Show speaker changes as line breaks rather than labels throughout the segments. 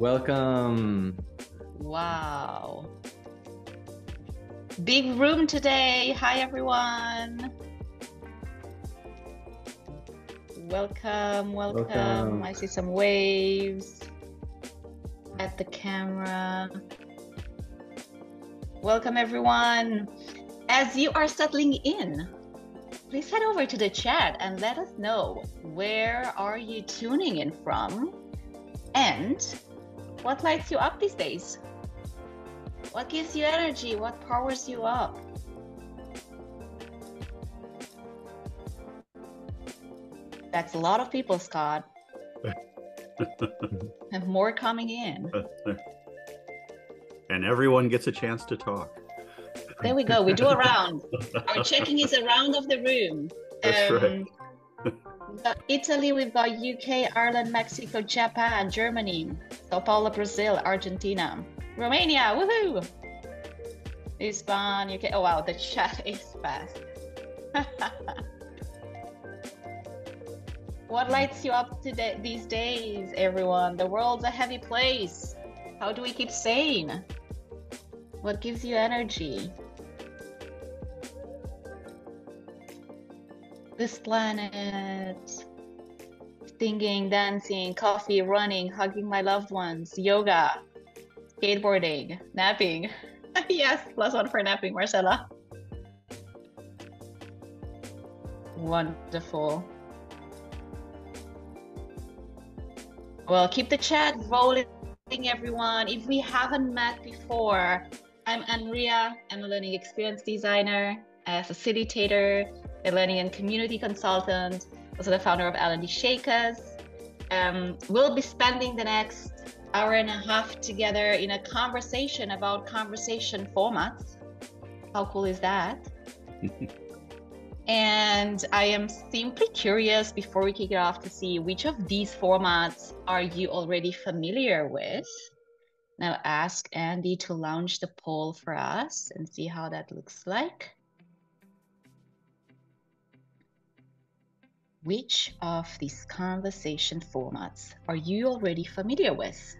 Welcome.
Wow. Big room today. Hi, everyone. Welcome, welcome. I see some waves at the camera. Welcome, everyone. As you are settling in, please head over to the chat and let us know where are you tuning in from and what lights you up these days? What gives you energy? What powers you up? That's a lot of people, Scott. And more coming in.
And everyone gets a chance to talk.
There we go. We do a round. Our checking is a round of the room.
That's right.
We've got Italy, we've got UK, Ireland, Mexico, Japan, Germany, Sao Paulo, Brazil, Argentina, Romania, woohoo! Spain, UK. Oh wow, the chat is fast. What lights you up today these days, everyone? The world's a heavy place. How do we keep sane? What gives you energy? This planet. Singing, dancing, coffee, running, hugging my loved ones, yoga, skateboarding, napping. Yes, +1 for napping, Marcella. Wonderful. Well, keep the chat rolling, everyone. If we haven't met before, I'm Andrea. I'm a learning experience designer, a facilitator, a learning and community consultant, also the founder of L&D Shakers. We'll be spending the next hour and a half together in a conversation about conversation formats. How cool is that? And I am simply curious before we kick it off to see which of these formats are you already familiar with. Now ask Andy to launch the poll for us and see how that looks like. Which of these conversation formats are you already familiar with?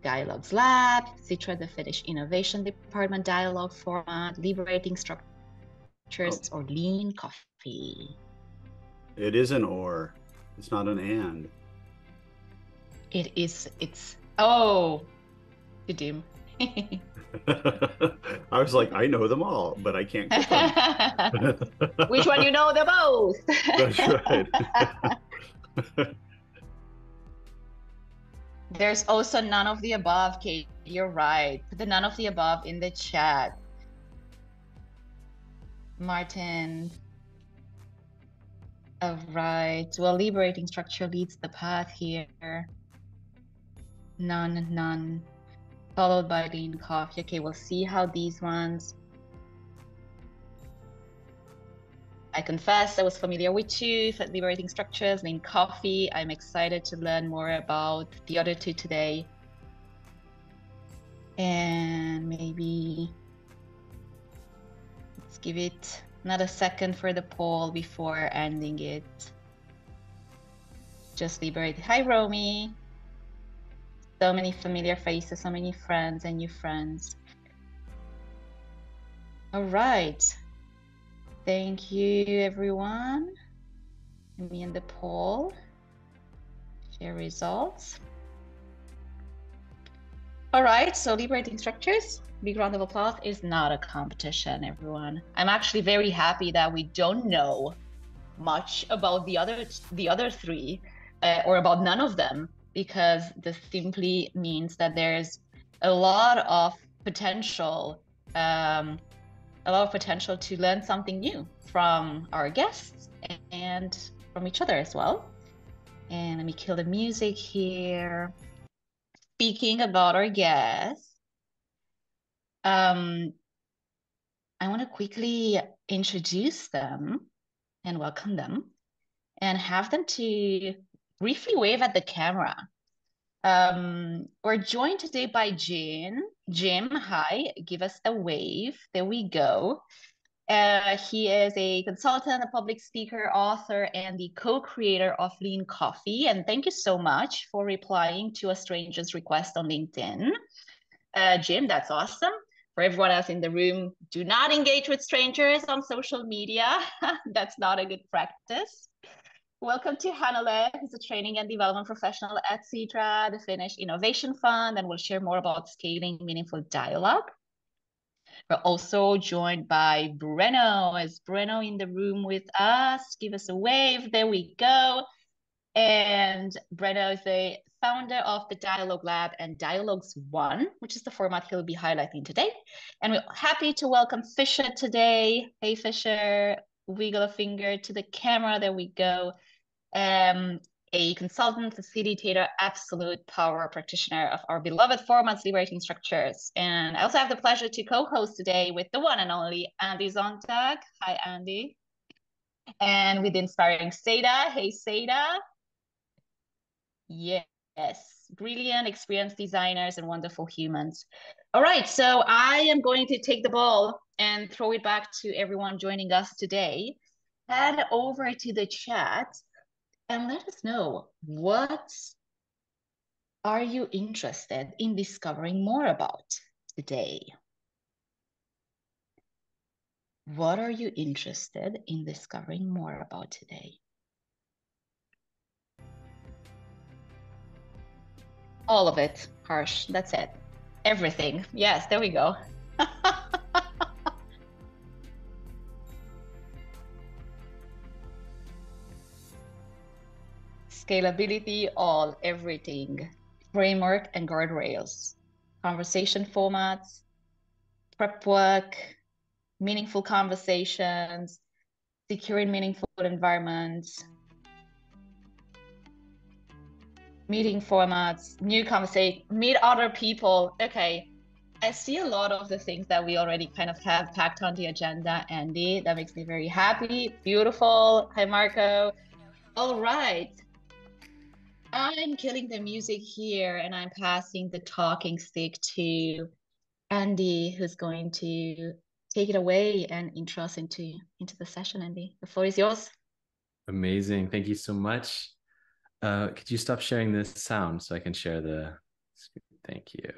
Dialogues Lab, Citra, the Finnish Innovation Department dialogue format, Liberating Structures, or Lean Coffee?
It is an or. It's not an and.
It is, oh, Didim.
I was like, I know them all, but I can't click on them.
Which one you know the most?
That's right.
There's also none of the above, Kate. You're right. Put the none of the above in the chat. Martin. All right. Well, liberating structure leads the path here. None. Followed by lean coffee. Okay, we'll see how these ones. I confess I was familiar with two, liberating structures, lean coffee. I'm excited to learn more about the other two today. And maybe let's give it another second for the poll before ending it. Just liberate. Hi, Romy. So many familiar faces, so many friends and new friends. All right. Thank you, everyone. Let me end the poll. Share results. All right, so liberating structures, big round of applause, is not a competition, everyone. I'm actually very happy that we don't know much about the other three, or about none of them, because this simply means that there's a lot of potential to learn something new from our guests and from each other as well. And let me kill the music here. Speaking about our guests, I want to quickly introduce them and welcome them and have them to briefly wave at the camera. We're joined today by Jim. Jim, hi, give us a wave. There we go. He is a consultant, a public speaker, author, and the co-creator of Lean Coffee. And thank you so much for replying to a stranger's request on LinkedIn. Jim, that's awesome. For everyone else in the room, do not engage with strangers on social media. That's not a good practice. Welcome to Hanale, who's a training and development professional at Citra, the Finnish Innovation Fund, and we'll share more about scaling meaningful dialogue. We're also joined by Breno. Is Breno in the room with us? Give us a wave. There we go. And Breno is the founder of the Dialogue Lab and Dialogues One, which is the format he'll be highlighting today. And we're happy to welcome Fisher today. Hey, Fisher, wiggle a finger to the camera. There we go. A consultant, facilitator, absolute power practitioner of our beloved formats, liberating structures. And I also have the pleasure to co-host today with the one and only Andy Zontag. Hi, Andy. And with inspiring Seda. Hey, Seda. Yes, brilliant, experienced designers and wonderful humans. All right, so I am going to take the ball and throw it back to everyone joining us today. Head over to the chat and let us know, what are you interested in discovering more about today? What are you interested in discovering more about today? All of it, Harsh, that's it. Everything. Yes, there we go. Scalability, all, everything. Framework and guardrails. Conversation formats, prep work, meaningful conversations, securing meaningful environments, meeting formats, new conversation, meet other people. Okay, I see a lot of the things that we already kind of have packed on the agenda, Andy. That makes me very happy. Beautiful. Hi, Marco. All right. I'm killing the music here and I'm passing the talking stick to Andy, who's going to take it away and intro us into the session. Andy, the floor is yours.
Amazing. Thank you so much. Could you stop sharing this sound so I can share the screen? Thank you.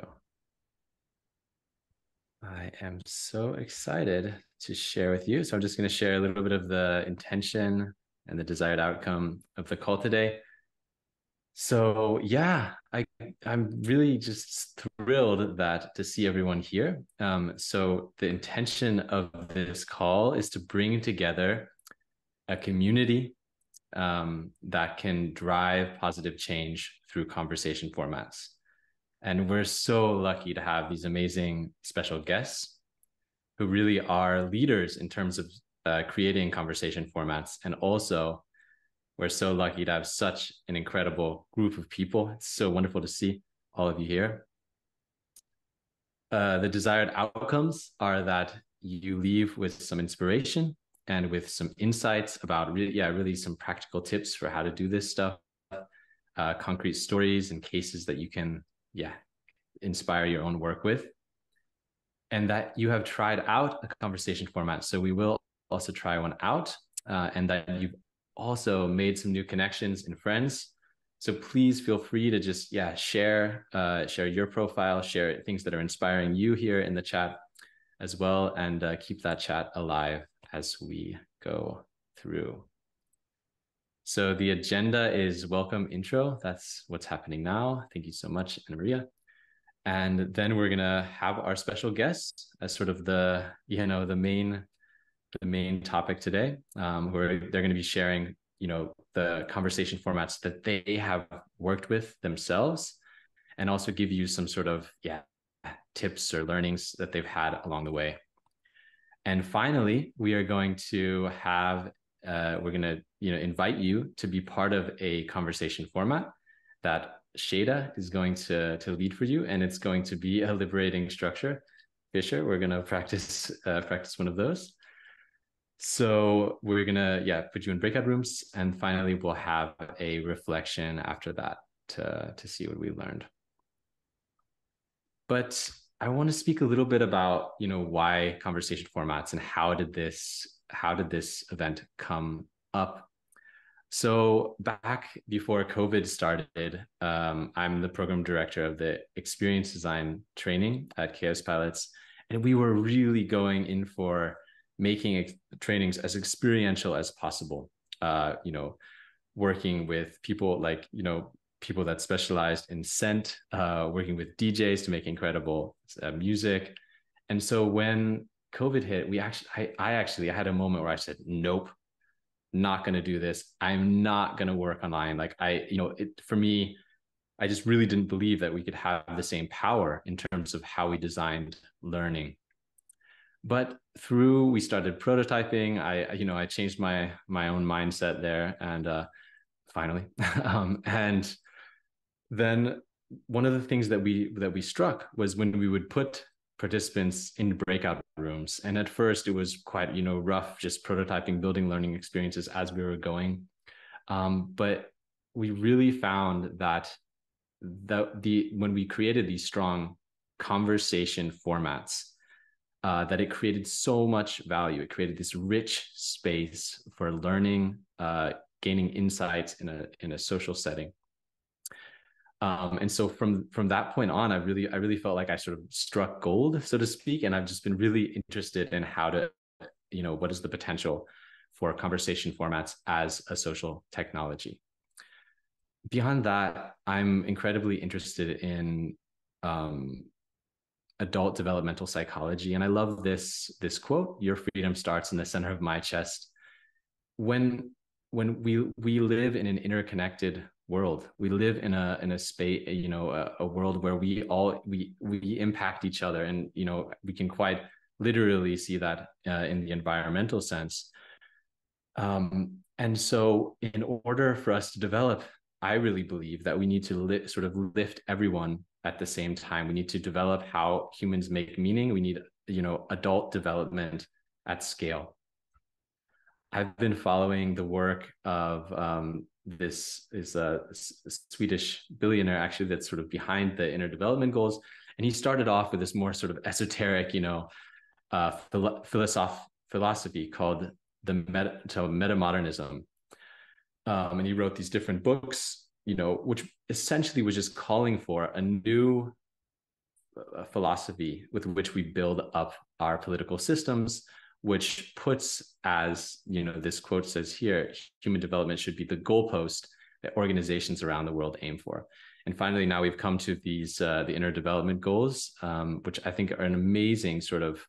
I am so excited to share with you. So I'm just going to share a little bit of the intention and the desired outcome of the call today. So yeah, I'm really just thrilled to see everyone here. So the intention of this call is to bring together a community that can drive positive change through conversation formats. And we're so lucky to have these amazing special guests who really are leaders in terms of creating conversation formats. And also, we're so lucky to have such an incredible group of people. It's so wonderful to see all of you here. The desired outcomes are that you leave with some inspiration and with some insights about really some practical tips for how to do this stuff, concrete stories and cases that you can inspire your own work with, and that you have tried out a conversation format. So we will also try one out, and that you've also made some new connections and friends. So please feel free to just share your profile, share things that are inspiring you here in the chat as well, and keep that chat alive as we go through. So the agenda is welcome intro. That's what's happening now. Thank you so much, Anna Maria. And then we're gonna have our special guests as sort of the main topic today, where they're going to be sharing the conversation formats that they have worked with themselves, and also give you some sort of tips or learnings that they've had along the way. And finally, we are going to have invite you to be part of a conversation format that Shada is going to lead for you, and it's going to be a liberating structure. Fisher, we're going to practice one of those. So we're going to put you in breakout rooms, and finally we'll have a reflection after that to see what we learned. But I want to speak a little bit about, why conversation formats and how did this event come up. So back before COVID started, I'm the program director of the experience design training at KAOSPILOTs, and we were really going in for making trainings as experiential as possible. Working with people like, people that specialized in scent, working with DJs to make incredible music. And so when COVID hit, I had a moment where I said, nope, not going to do this. I'm not going to work online. Like for me, I just really didn't believe that we could have the same power in terms of how we designed learning. But we started prototyping. I changed my own mindset there, and finally, and then one of the things that we struck was when we would put participants in breakout rooms. And at first it was quite, rough, just prototyping, building learning experiences as we were going. But we really found that when we created these strong conversation formats, that it created so much value. It created this rich space for learning, gaining insights in a social setting. And so from that point on, I really felt like I sort of struck gold, so to speak. And I've just been really interested in how to, what is the potential for conversation formats as a social technology. Beyond that, I'm incredibly interested in adult developmental psychology. And I love this quote: "Your freedom starts in the center of my chest." When we live in an interconnected world, we live in a space, a world where we impact each other, and we can quite literally see that in the environmental sense. And so in order for us to develop, I really believe that we need to sort of lift everyone at the same time. We need to develop how humans make meaning. We need, adult development at scale. I've been following the work of this is a Swedish billionaire, actually, that's sort of behind the inner development goals. And he started off with this more sort of esoteric, philosophy called the metamodernism. And he wrote these different books, which essentially was just calling for a new philosophy with which we build up our political systems, which puts, as this quote says here, human development should be the goalpost that organizations around the world aim for. And finally, now we've come to these the inner development goals, which I think are an amazing sort of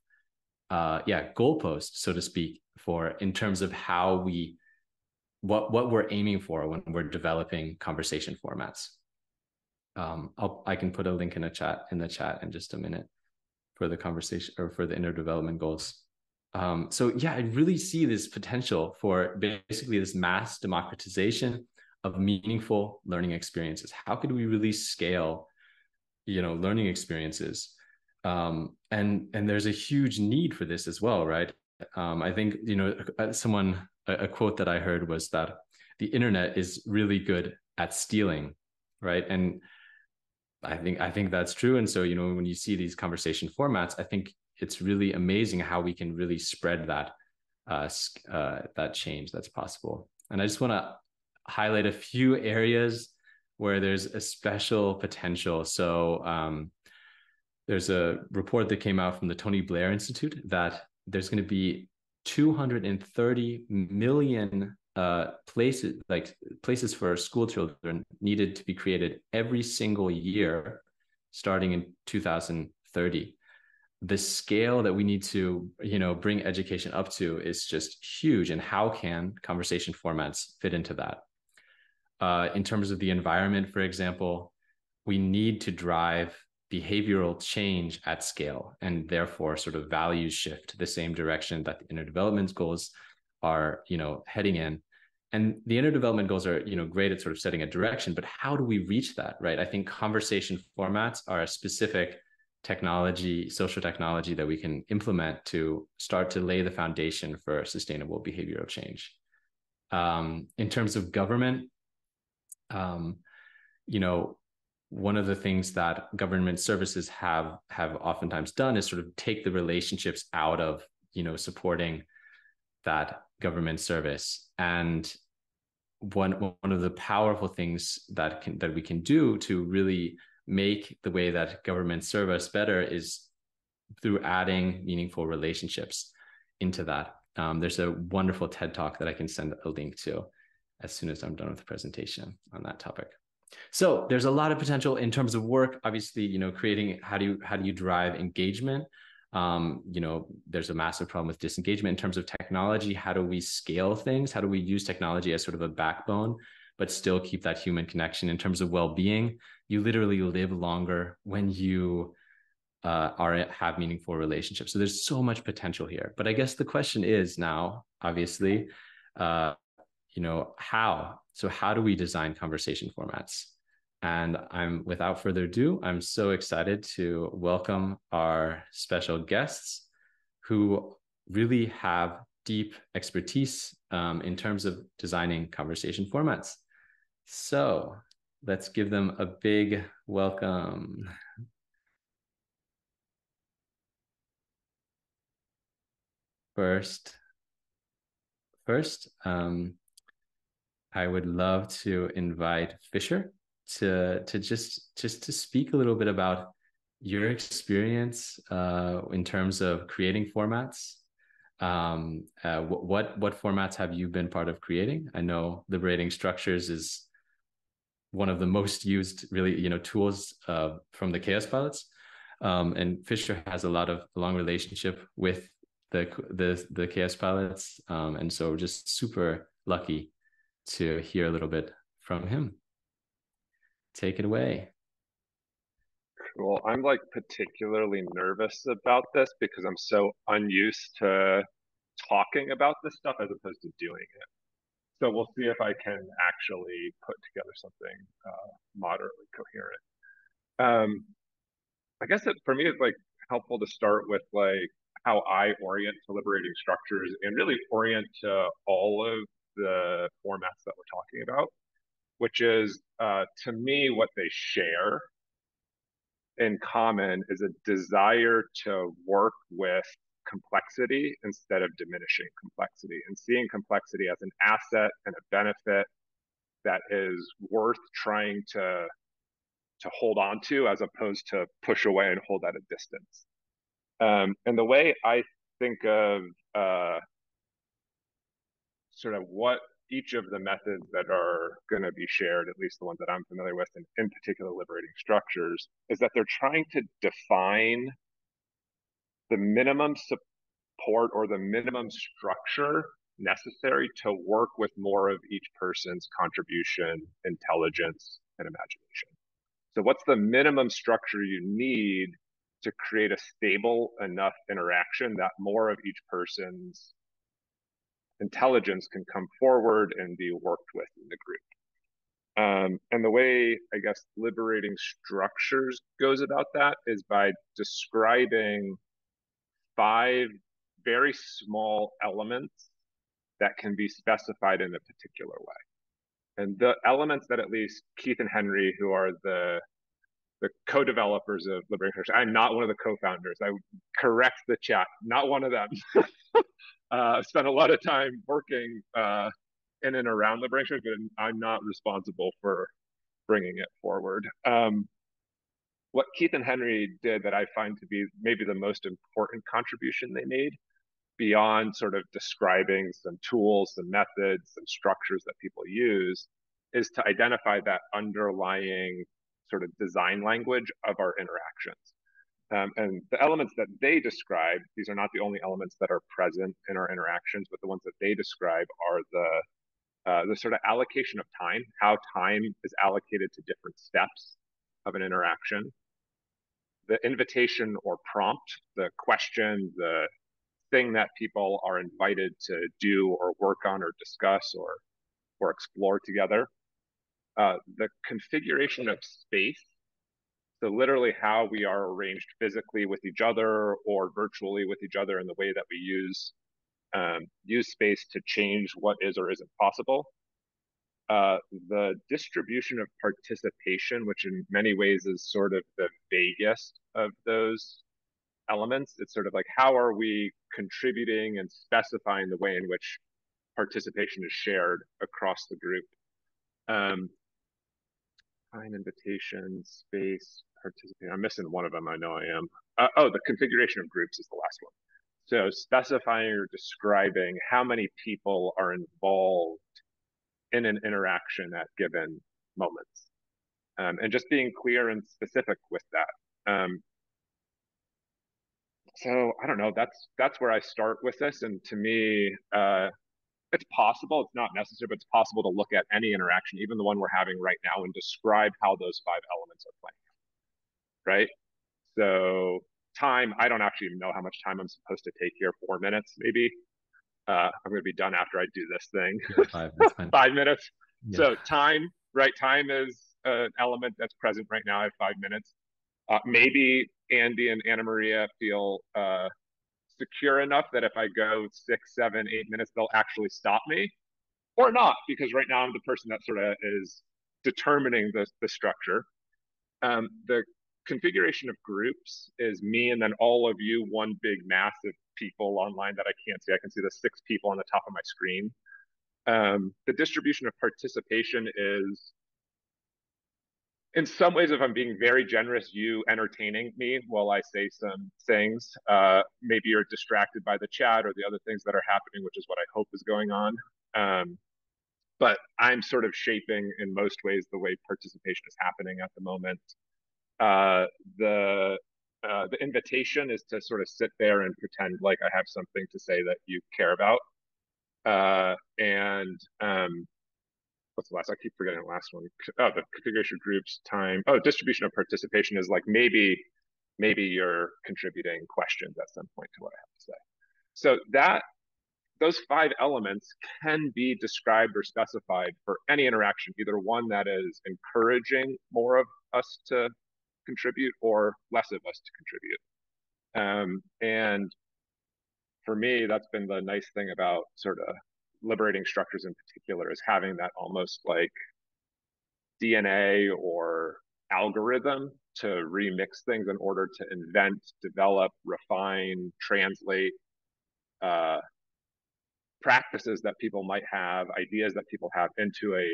goalpost, so to speak, for in terms of how what we're aiming for when we're developing conversation formats. I can put a link in the chat in just a minute for the conversation, or for the inner development goals. So yeah, I really see this potential for basically this mass democratization of meaningful learning experiences. How could we really scale, learning experiences? And there's a huge need for this as well, right? I think, a quote that I heard was that the internet is really good at stealing, right? And I think that's true. And so, when you see these conversation formats, I think it's really amazing how we can really spread that that change that's possible. And I just want to highlight a few areas where there's a special potential. So there's a report that came out from the Tony Blair Institute that there's going to be 230 million places for school children needed to be created every single year starting in 2030. The scale that we need to, bring education up to is just huge. And how can conversation formats fit into that? In terms of the environment, for example, we need to drive behavioral change at scale, and therefore sort of values shift the same direction that the inner development goals are, heading in. And the inner development goals are, great at sort of setting a direction, but how do we reach that, right? I think conversation formats are a specific technology, social technology that we can implement to start to lay the foundation for sustainable behavioral change. In terms of government, one of the things that government services have oftentimes done is sort of take the relationships out of, supporting that government service. And one of the powerful things that we can do to really make the way that government serve us better is through adding meaningful relationships into that. There's a wonderful TED Talk that I can send a link to as soon as I'm done with the presentation on that topic. So there's a lot of potential in terms of work. Obviously, creating how do you drive engagement? There's a massive problem with disengagement in terms of technology. How do we scale things? How do we use technology as sort of a backbone, but still keep that human connection? In terms of well-being, you literally live longer when you have meaningful relationships. So there's so much potential here. But I guess the question is now, obviously, how? So how do we design conversation formats? And without further ado, I'm so excited to welcome our special guests who really have deep expertise in terms of designing conversation formats. So let's give them a big welcome. First, I would love to invite Fisher to just to speak a little bit about your experience in terms of creating formats. What formats have you been part of creating? I know liberating structures is one of the most used, really, tools from the chaos pilots, and Fisher has a long relationship with the chaos pilots, and so we're just super lucky to hear a little bit from him. Take it away.
Cool. I'm like particularly nervous about this because I'm so unused to talking about this stuff as opposed to doing it. So we'll see if I can actually put together something moderately coherent. I guess for me it's like helpful to start with like how I orient to liberating structures and really orient to all of the formats that we're talking about, which is to me what they share in common is a desire to work with complexity instead of diminishing complexity and seeing complexity as an asset and a benefit that is worth trying to hold on to as opposed to push away and hold at a distance. And the way I think of sort of what each of the methods that are going to be shared, at least the ones that I'm familiar with, and in particular liberating structures, is that they're trying to define the minimum support or the minimum structure necessary to work with more of each person's contribution, intelligence, and imagination. So what's the minimum structure you need to create a stable enough interaction that more of each person's intelligence can come forward and be worked with in the group? And the way, I guess, liberating structures goes about that is by describing 5 very small elements that can be specified in a particular way. And the elements that at least Keith and Henry, who are the co-developers of liberating structures, I'm not one of the co-founders. I correct the chat, not one of them. I've spent a lot of time working in and around liberating structures, but I'm not responsible for bringing it forward. What Keith and Henry did that I find to be maybe the most important contribution they made, beyond sort of describing some tools, some methods, some structures that people use, is to identify that underlying sort of design language of our interactions. And the elements that they describe, these are not the only elements that are present in our interactions, but the ones that they describe are the sort of allocation of time, how time is allocated to different steps of an interaction, the invitation or prompt, the question, the thing that people are invited to do or work on or discuss or explore together, the configuration of space, so literally how we are arranged physically with each other or virtually with each other in the way that we use space to change what is or isn't possible. the distribution of participation, which in many ways is sort of the vaguest of those elements. It's sort of like, how are we contributing and specifying the way in which participation is shared across the group? Find invitation, space, participate. I'm missing one of them. I know I am. Oh, the configuration of groups is the last one. So specifying or describing how many people are involved in an interaction at given moments, and just being clear and specific with that. So I don't know. That's where I start with this, and to me, it's possible. It's not necessary, but it's possible to look at any interaction, even the one we're having right now, and describe how those 5 elements are playing. Right. So time. I don't actually know how much time I'm supposed to take here. 4 minutes, maybe. I'm going to be done after I do this thing.
Yeah, 5 minutes.
5 minutes.
Yeah.
So time, right? Time is an element that's present right now. I have 5 minutes. Maybe Andy and Anna Maria feel secure enough that if I go 6, 7, 8 minutes, they'll actually stop me, or not, because right now I'm the person that sort of is determining the structure. The configuration of groups is me and then all of you, one big mass of people online that I can't see. I can see the 6 people on the top of my screen. The distribution of participation is, in some ways, if I'm being very generous, you entertaining me while I say some things. Maybe you're distracted by the chat or the other things that are happening, which is what I hope is going on. But I'm sort of shaping, in most ways, the way participation is happening at the moment. The invitation is to sort of sit there and pretend like I have something to say that you care about. What's the last? I keep forgetting the last one. Oh, the configuration groups, time. Oh, distribution of participation is like maybe you're contributing questions at some point to what I have to say. So those 5 elements can be described or specified for any interaction, either one that is encouraging more of us to contribute or less of us to contribute. And for me, that's been the nice thing about sort of liberating structures in particular, is having that almost like DNA or algorithm to remix things in order to invent, develop, refine, translate practices that people might have, ideas that people have, into a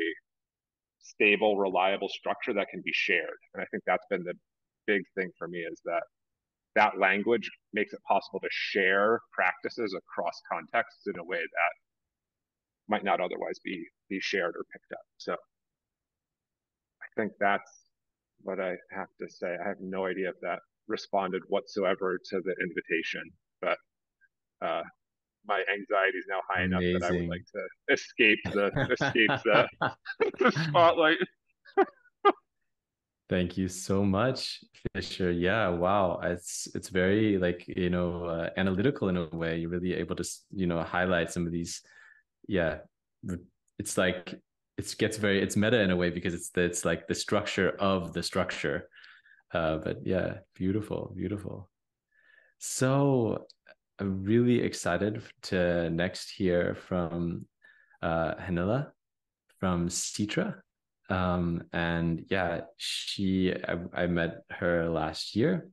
stable, reliable structure that can be shared. And I think that's been the big thing for me, is that language makes it possible to share practices across contexts in a way that might not otherwise be shared or picked up. So I think that's what I have to say. I have no idea if that responded whatsoever to the invitation, but my anxiety is now high enough that I would like to escape the spotlight.
Thank you so much, Fisher. Yeah, wow. It's very analytical in a way. You're really able to, highlight some of these. Yeah, it's like it's meta in a way, because it's like the structure of the structure. But yeah, beautiful. So I'm really excited to next hear from Hanila from Citra. And yeah, I met her last year.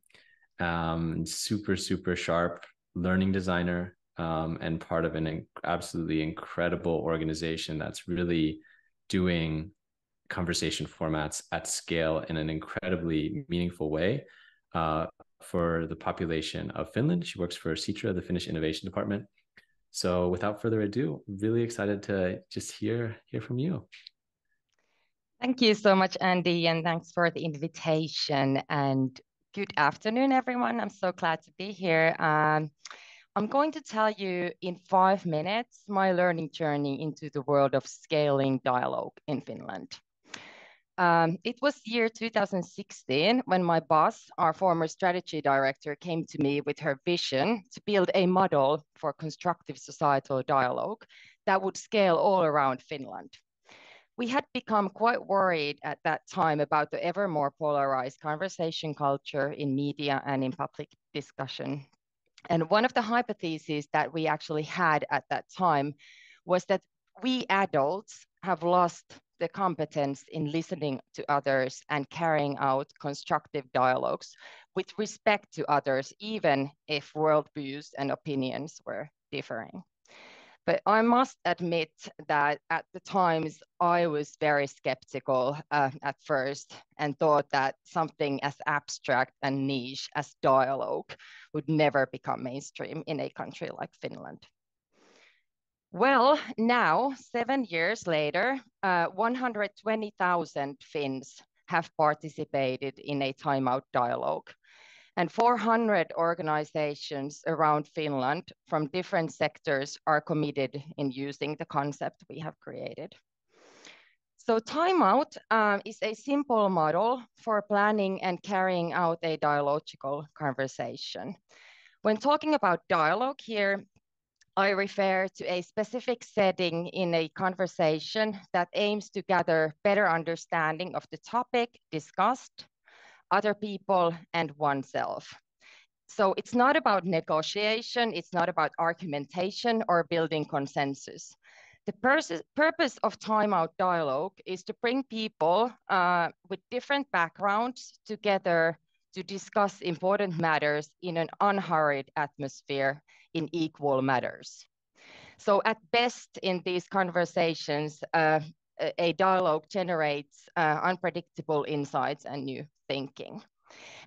Super sharp learning designer, and part of an absolutely incredible organization that's really doing conversation formats at scale in an incredibly meaningful way for the population of Finland. She works for Citra, the Finnish Innovation Department. So without further ado, really excited to just hear from you.
Thank you so much, Andy, and thanks for the invitation. And good afternoon, everyone. I'm so glad to be here. I'm going to tell you in 5 minutes my learning journey into the world of scaling dialogue in Finland. It was year 2016 when my boss, our former strategy director, came to me with her vision to build a model for constructive societal dialogue that would scale all around Finland. We had become quite worried at that time about the ever more polarized conversation culture in media and in public discussion. And one of the hypotheses that we actually had at that time was that we adults have lost the competence in listening to others and carrying out constructive dialogues with respect to others, even if worldviews and opinions were differing. But I must admit that at the times I was very skeptical at first and thought that something as abstract and niche as dialogue would never become mainstream in a country like Finland. Well, now, 7 years later, 120,000 Finns have participated in a timeout dialogue, and 400 organizations around Finland from different sectors are committed in using the concept we have created. So timeout is a simple model for planning and carrying out a dialogical conversation. When talking about dialogue here, I refer to a specific setting in a conversation that aims to gather better understanding of the topic discussed, other people, and oneself. So it's not about negotiation, it's not about argumentation or building consensus. The purpose of timeout dialogue is to bring people with different backgrounds together to discuss important matters in an unhurried atmosphere in equal matters. So at best in these conversations, a dialogue generates unpredictable insights and new thinking.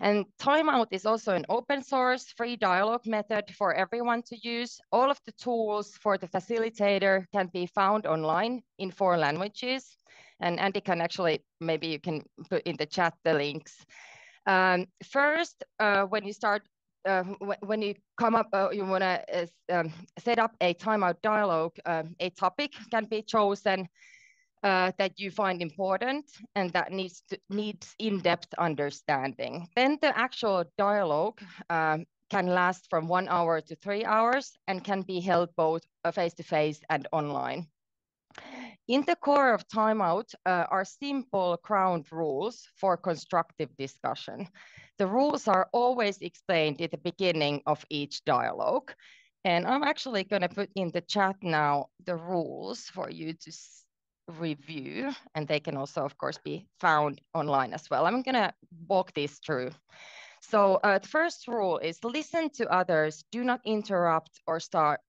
And timeout is also an open source free dialogue method for everyone to use. All of the tools for the facilitator can be found online in 4 languages. And Andy can actually, maybe you can put in the chat the links. First, when you start, when you come up, you want to set up a timeout dialogue, a topic can be chosen that you find important and that needs in-depth understanding. Then the actual dialogue can last from 1 hour to 3 hours and can be held both face-to-face and online. In the core of timeout are simple ground rules for constructive discussion. The rules are always explained at the beginning of each dialogue. And I'm actually going to put in the chat now the rules for you to review, and they can also, of course, be found online as well. I'm going to walk this through. So the first rule is listen to others, do not interrupt or start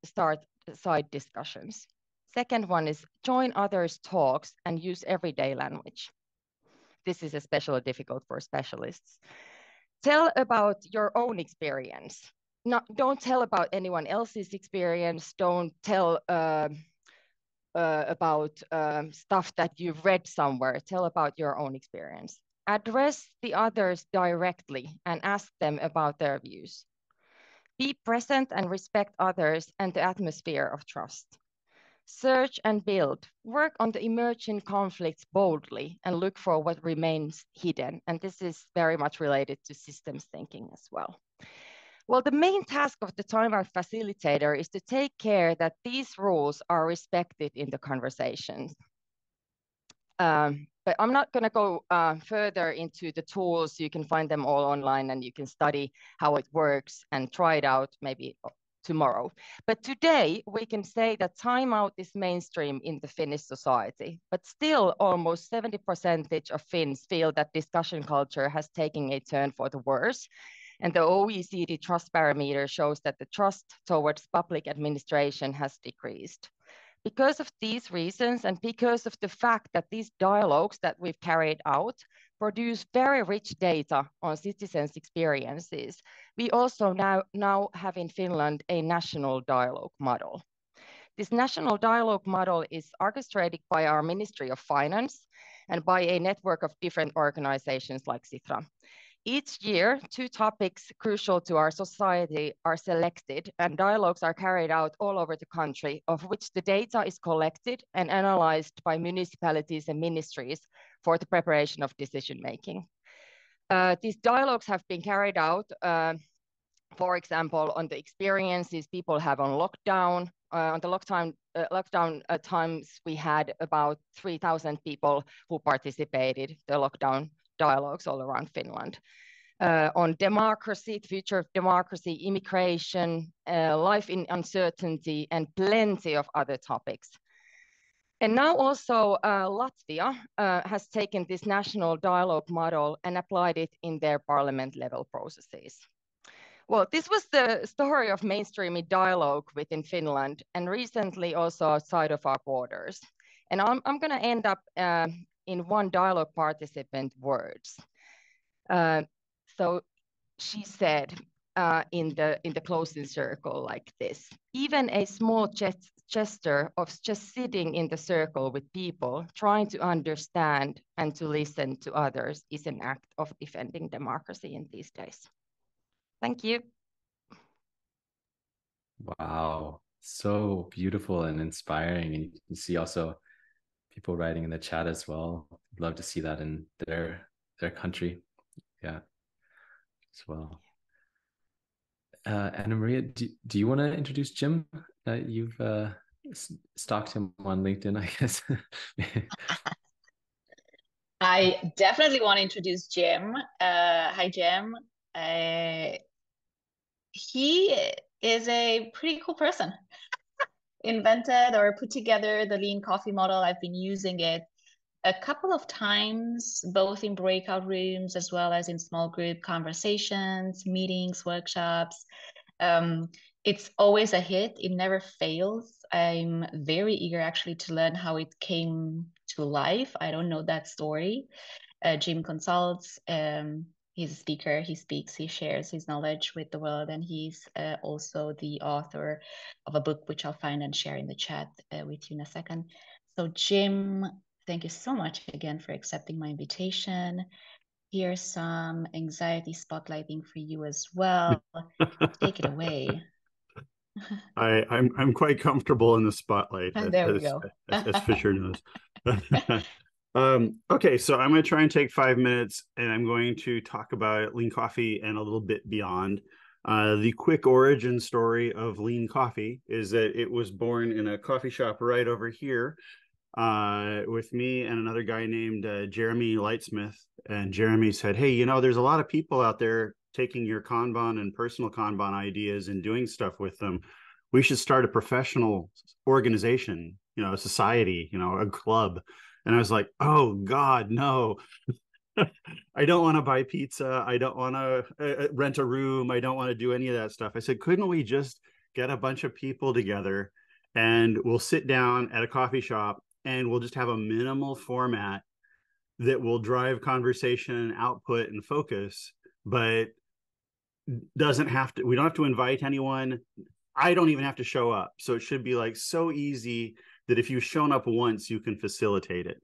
side discussions. Second one is join others' talks and use everyday language. This is especially difficult for specialists. Tell about your own experience. Don't tell about anyone else's experience. Don't tell about stuff that you've read somewhere. Tell about your own experience. Address the others directly and ask them about their views. Be present and respect others and the atmosphere of trust. Search and build. Work on the emerging conflicts boldly and look for what remains hidden. And this is very much related to systems thinking as well. Well, the main task of the timeout facilitator is to take care that these rules are respected in the conversations. But I'm not going to go further into the tools. You can find them all online and you can study how it works and try it out maybe tomorrow. But today we can say that timeout is mainstream in the Finnish society, but still almost 70% of Finns feel that discussion culture has taken a turn for the worse. And the OECD trust barometer shows that the trust towards public administration has decreased. Because of these reasons and because of the fact that these dialogues that we've carried out produce very rich data on citizens' experiences, we also now have in Finland a national dialogue model. This national dialogue model is orchestrated by our Ministry of Finance and by a network of different organizations like Sitra. Each year, 2 topics crucial to our society are selected and dialogues are carried out all over the country, of which the data is collected and analyzed by municipalities and ministries for the preparation of decision-making. These dialogues have been carried out, for example, on the experiences people have on lockdown. On the lockdown times, we had about 3,000 people who participated the lockdown dialogues all around Finland. On democracy, the future of democracy, immigration, life in uncertainty, and plenty of other topics. And now also Latvia has taken this national dialogue model and applied it in their parliament level processes. Well, this was the story of mainstreaming dialogue within Finland and recently also outside of our borders. And I'm going to end up in one dialogue participant words. So she said in the closing circle like this: even a small gesture of just sitting in the circle with people, trying to understand and to listen to others is an act of defending democracy in these days. Thank you.
Wow, so beautiful and inspiring. And you can see also people writing in the chat as well. Love to see that in their country. Yeah, as well. Anna Maria, do you want to introduce Jim? You've stalked him on LinkedIn, I guess.
I definitely want to introduce Jim. Hi, Jim. He is a pretty cool person. Invented or put together the lean coffee model. I've been using it a couple of times, both in breakout rooms as well as in small group conversations, meetings, workshops. It's always a hit. It never fails. I'm very eager actually to learn how it came to life. I don't know that story. Jim consults. He's a speaker. He speaks. He shares his knowledge with the world, and he's also the author of a book which I'll find and share in the chat with you in a second. So Jim, thank you so much again for accepting my invitation. Here's some anxiety spotlighting for you as well. Take it away.
I'm quite comfortable in the spotlight,
There we go.
as Fisher knows. Okay, so I'm going to try and take 5 minutes, and I'm going to talk about lean coffee and a little bit beyond. The quick origin story of lean coffee is that it was born in a coffee shop right over here with me and another guy named Jeremy Lightsmith. And Jeremy said, hey, you know, there's a lot of people out there taking your Kanban and personal Kanban ideas and doing stuff with them. We should start a professional organization, you know, a society, you know, a club. And I was like, oh God, no. I don't want to buy pizza. I don't want to rent a room. I don't want to do any of that stuff. I said, couldn't we just get a bunch of people together and we'll sit down at a coffee shop and we'll just have a minimal format that will drive conversation, output, and focus, but doesn't have to, we don't have to invite anyone. I don't even have to show up. So it should be like so easy that if you've shown up once, you can facilitate it.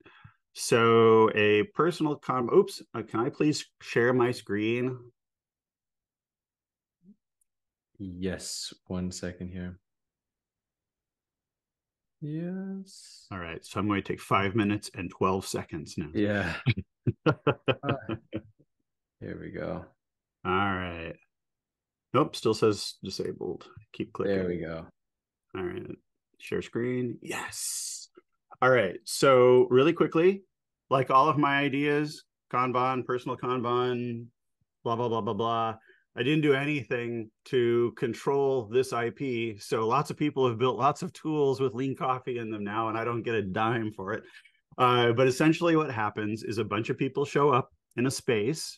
So a personal oops, can I please share my screen?
Yes, 1 second here. Yes.
All right, so I'm going to take 5 minutes and 12 seconds now.
Yeah. Here we go.
All right. Nope, still says disabled. Keep clicking.
There we go.
All right, share screen. Yes. All right, so really quickly, like all of my ideas, Kanban, personal Kanban, blah, blah, blah, blah, blah. I didn't do anything to control this IP. So lots of people have built lots of tools with lean coffee in them now, and I don't get a dime for it. But essentially what happens is a bunch of people show up in a space.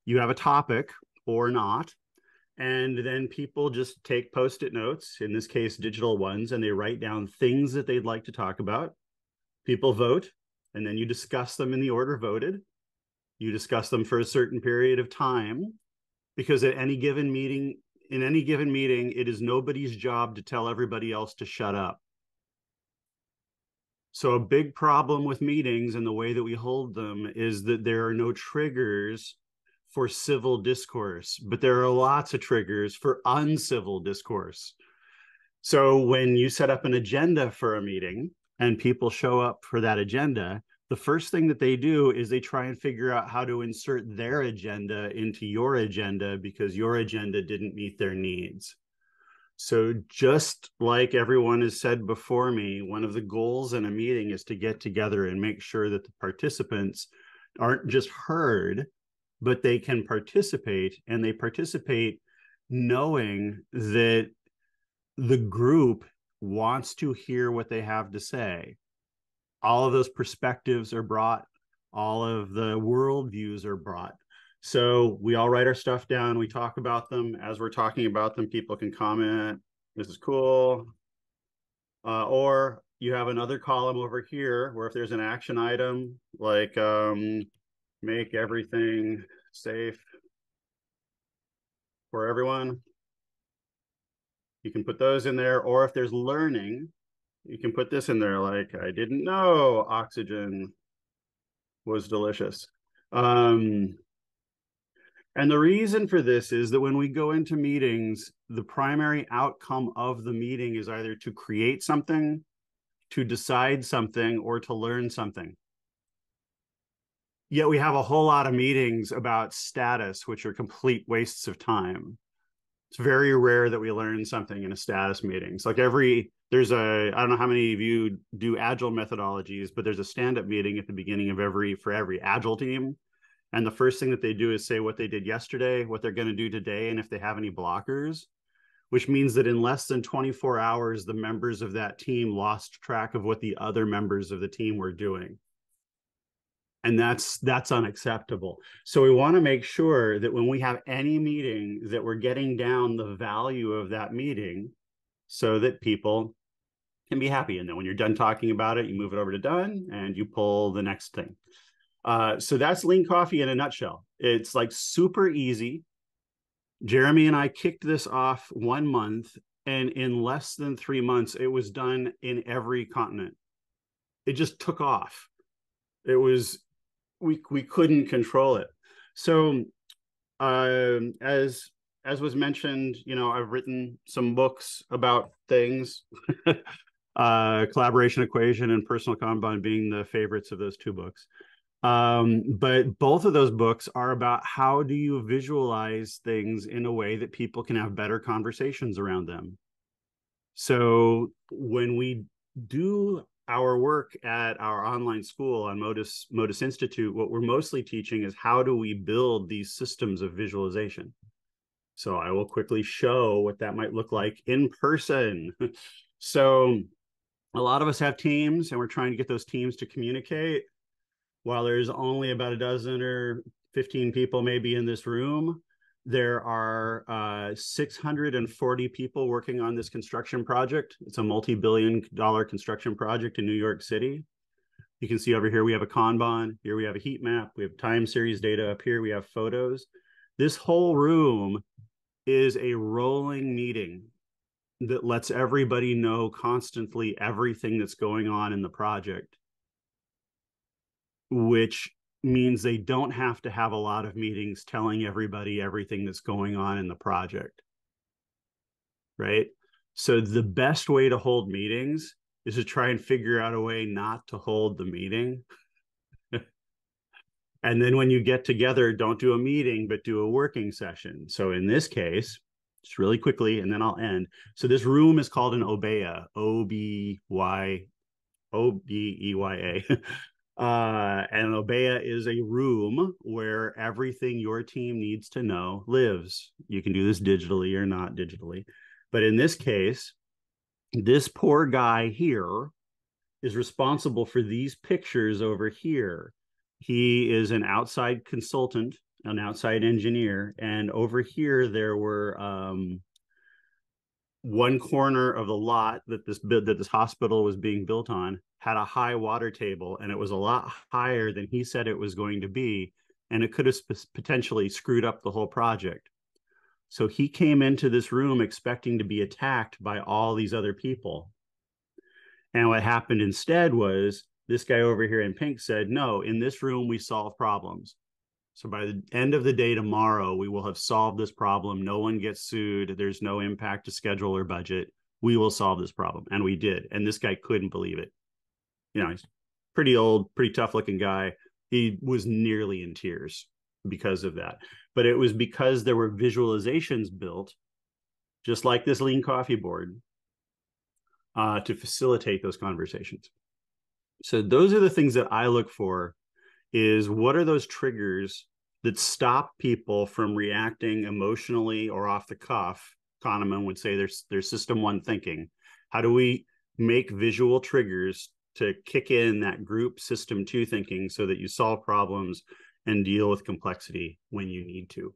You have a topic or not. And then people just take Post-it notes, in this case, digital ones, and they write down things that they'd like to talk about. People vote, and then you discuss them in the order voted. You discuss them for a certain period of time, because at any given meeting, in any given meeting, it is nobody's job to tell everybody else to shut up. So a big problem with meetings and the way that we hold them is that there are no triggers for civil discourse, but there are lots of triggers for uncivil discourse. So when you set up an agenda for a meeting and people show up for that agenda, the first thing that they do is they try and figure out how to insert their agenda into your agenda because your agenda didn't meet their needs. So just like everyone has said before me, one of the goals in a meeting is to get together and make sure that the participants aren't just heard, but they can participate, and they participate knowing that the group wants to hear what they have to say. all of those perspectives are brought, all of the worldviews are brought. So we all write our stuff down, we talk about them. As we're talking about them, people can comment, this is cool. Or you have another column over here where if there's an action item, like make everything safe for everyone, you can put those in there. Or if there's learning, you can put this in there, like, I didn't know oxygen was delicious. And the reason for this is that when we go into meetings, the primary outcome of the meeting is either to create something, to decide something, or to learn something. Yet we have a whole lot of meetings about status, which are complete wastes of time. It's very rare that we learn something in a status meeting. It's like there's a, I don't know how many of you do agile methodologies, but there's a stand-up meeting at the beginning of for every agile team. And the first thing that they do is say what they did yesterday, what they're going to do today, and if they have any blockers, which means that in less than 24 hours, the members of that team lost track of what the other members of the team were doing. And that's unacceptable. So we want to make sure that when we have any meeting that we're getting down the value of that meeting so that people can be happy. And then when you're done talking about it, you move it over to done and you pull the next thing. So that's Lean Coffee in a nutshell. It's like super easy. Jeremy and I kicked this off 1 month, and in less than 3 months, it was done in every continent. It just took off. It was, we couldn't control it. So as was mentioned, I've written some books about things, Collaboration Equation and Personal Kanban being the favorites of those two books. But both of those books are about how do you visualize things in a way that people can have better conversations around them. So when we do our work at our online school on Modus Institute, what we're mostly teaching is how do we build these systems of visualization. So I will quickly show what that might look like in person. So a lot of us have teams, and we're trying to get those teams to communicate. While there's only about a dozen or 15 people maybe in this room, there are 640 people working on this construction project. It's a multi-billion-dollar construction project in New York City. You can see over here we have a Kanban. Here we have a heat map. We have time series data. Up here we have photos. This whole room is a rolling meeting that lets everybody know constantly everything that's going on in the project, which means they don't have to have a lot of meetings telling everybody everything that's going on in the project, right? So the best way to hold meetings is to try and figure out a way not to hold the meeting. And then when you get together, don't do a meeting, but do a working session. So in this case, just really quickly, and then I'll end. So this room is called an Obeya, O-B-E-Y-A. And Obeya is a room where everything your team needs to know lives. You can do this digitally or not digitally. But in this case, this poor guy here is responsible for these pictures over here. He is an outside consultant, an outside engineer. And over here, there were one corner of the lot that this hospital was being built on had a high water table, and it was a lot higher than he said it was going to be, and it could have potentially screwed up the whole project. So he came into this room expecting to be attacked by all these other people. And what happened instead was this guy over here in pink said, no, in this room, we solve problems. So by the end of the day tomorrow, we will have solved this problem. No one gets sued. There's no impact to schedule or budget. We will solve this problem. And we did. And this guy couldn't believe it. He's pretty old, pretty tough looking guy. He was nearly in tears because of that. But it was because there were visualizations built, just like this Lean Coffee board, to facilitate those conversations. So those are the things that I look for, is what are those triggers that stop people from reacting emotionally or off the cuff. Kahneman would say there's system one thinking. How do we make visual triggers to kick in that group system 2 thinking so that you solve problems and deal with complexity when you need to.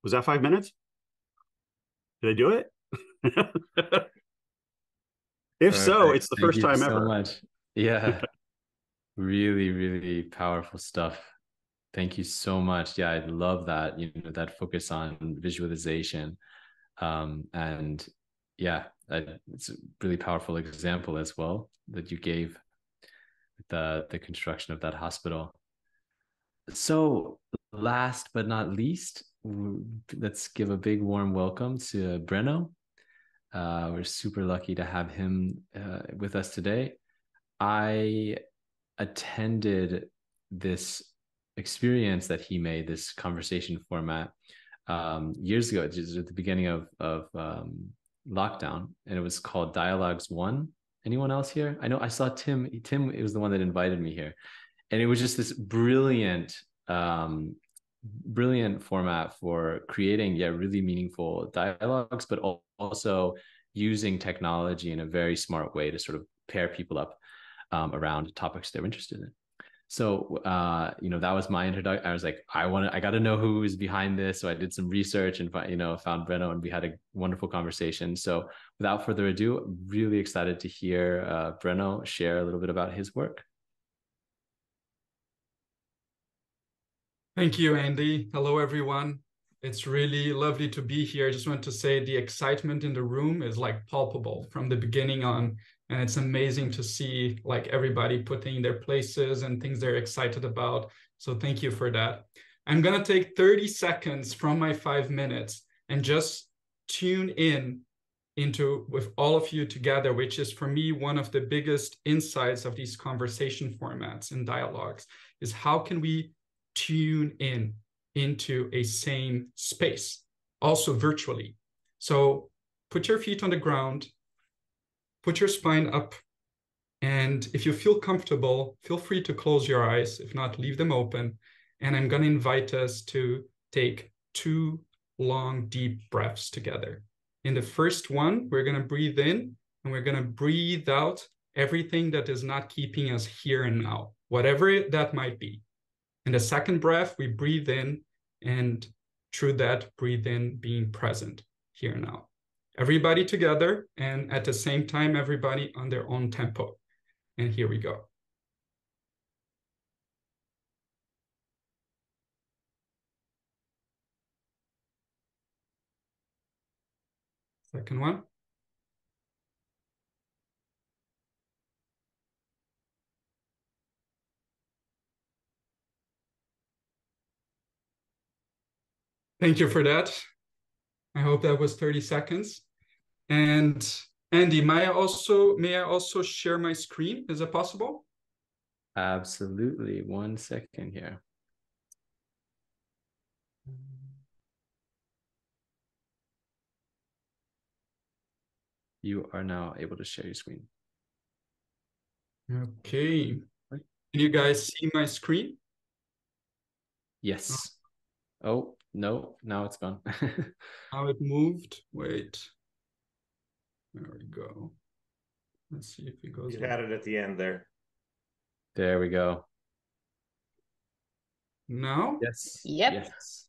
Was that 5 minutes? Did I do it? If so, it's the first time ever.
Thank you so much. Yeah. Really, really powerful stuff. Thank you so much. Yeah, I love that, that focus on visualization. And yeah, it's a really powerful example as well that you gave the construction of that hospital. So last but not least, let's give a big warm welcome to Breno. We're super lucky to have him with us today. I attended this experience that he made, this conversation format, years ago, just at the beginning of lockdown, and it was called Dialogues 1. Anyone else here? I know I saw Tim. It was the one that invited me here, and it was just this brilliant format for creating really meaningful dialogues, but also using technology in a very smart way to sort of pair people up around topics they're interested in. So, that was my introduction. I was like, I got to know who is behind this. So I did some research and, found Breno, and we had a wonderful conversation. So without further ado, I'm really excited to hear Breno share a little bit about his work.
Thank you, Andy. Hello, everyone. It's really lovely to be here. I just want to say the excitement in the room is like palpable from the beginning on. And it's amazing to see like everybody putting their places and things they're excited about. So thank you for that. I'm going to take 30 seconds from my 5 minutes and just tune in into with all of you together, which is for me one of the biggest insights of these conversation formats and dialogues, is how can we tune in into a same space, also virtually. So put your feet on the ground, put your spine up, and if you feel comfortable, feel free to close your eyes. If not, leave them open. And I'm going to invite us to take 2 long, deep breaths together. In the first one, we're going to breathe in, and we're going to breathe out everything that is not keeping us here and now, whatever that might be. In the second breath, we breathe in, and through that, breathe in, being present here now. Everybody together, and at the same time, everybody on their own tempo. And here we go. Second one. Thank you for that. I hope that was 30 seconds. And Andy, may I also share my screen? Is it possible?
Absolutely. 1 second here. You are now able to share your screen.
Okay. Can you guys see my screen?
Yes. Oh, no, now it's gone.
How it moved. Wait. There we go. Let's see if it goes.
You had it at the end there.
There we go.
Now?
Yes.
Yep.
Yes.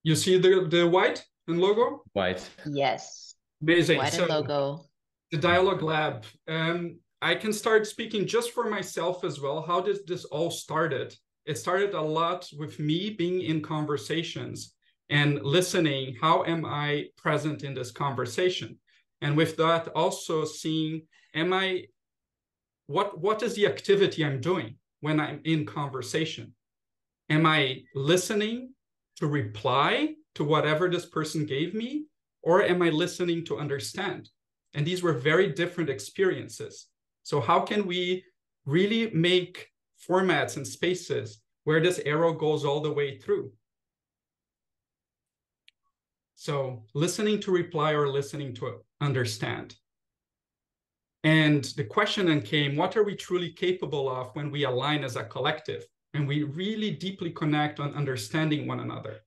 You see the white and logo?
White.
Yes.
Amazing.
White and logo.
The Dialogue Lab. I can start speaking just for myself as well. How did this all started? It started a lot with me being in conversations and listening. How am I present in this conversation? And with that, also seeing, what is the activity I'm doing when I'm in conversation? Am I listening to reply to whatever this person gave me? Or am I listening to understand? And these were very different experiences. So how can we really make formats and spaces where this arrow goes all the way through? So listening to reply or listening to understand. And the question then came, what are we truly capable of when we align as a collective and we really deeply connect on understanding one another?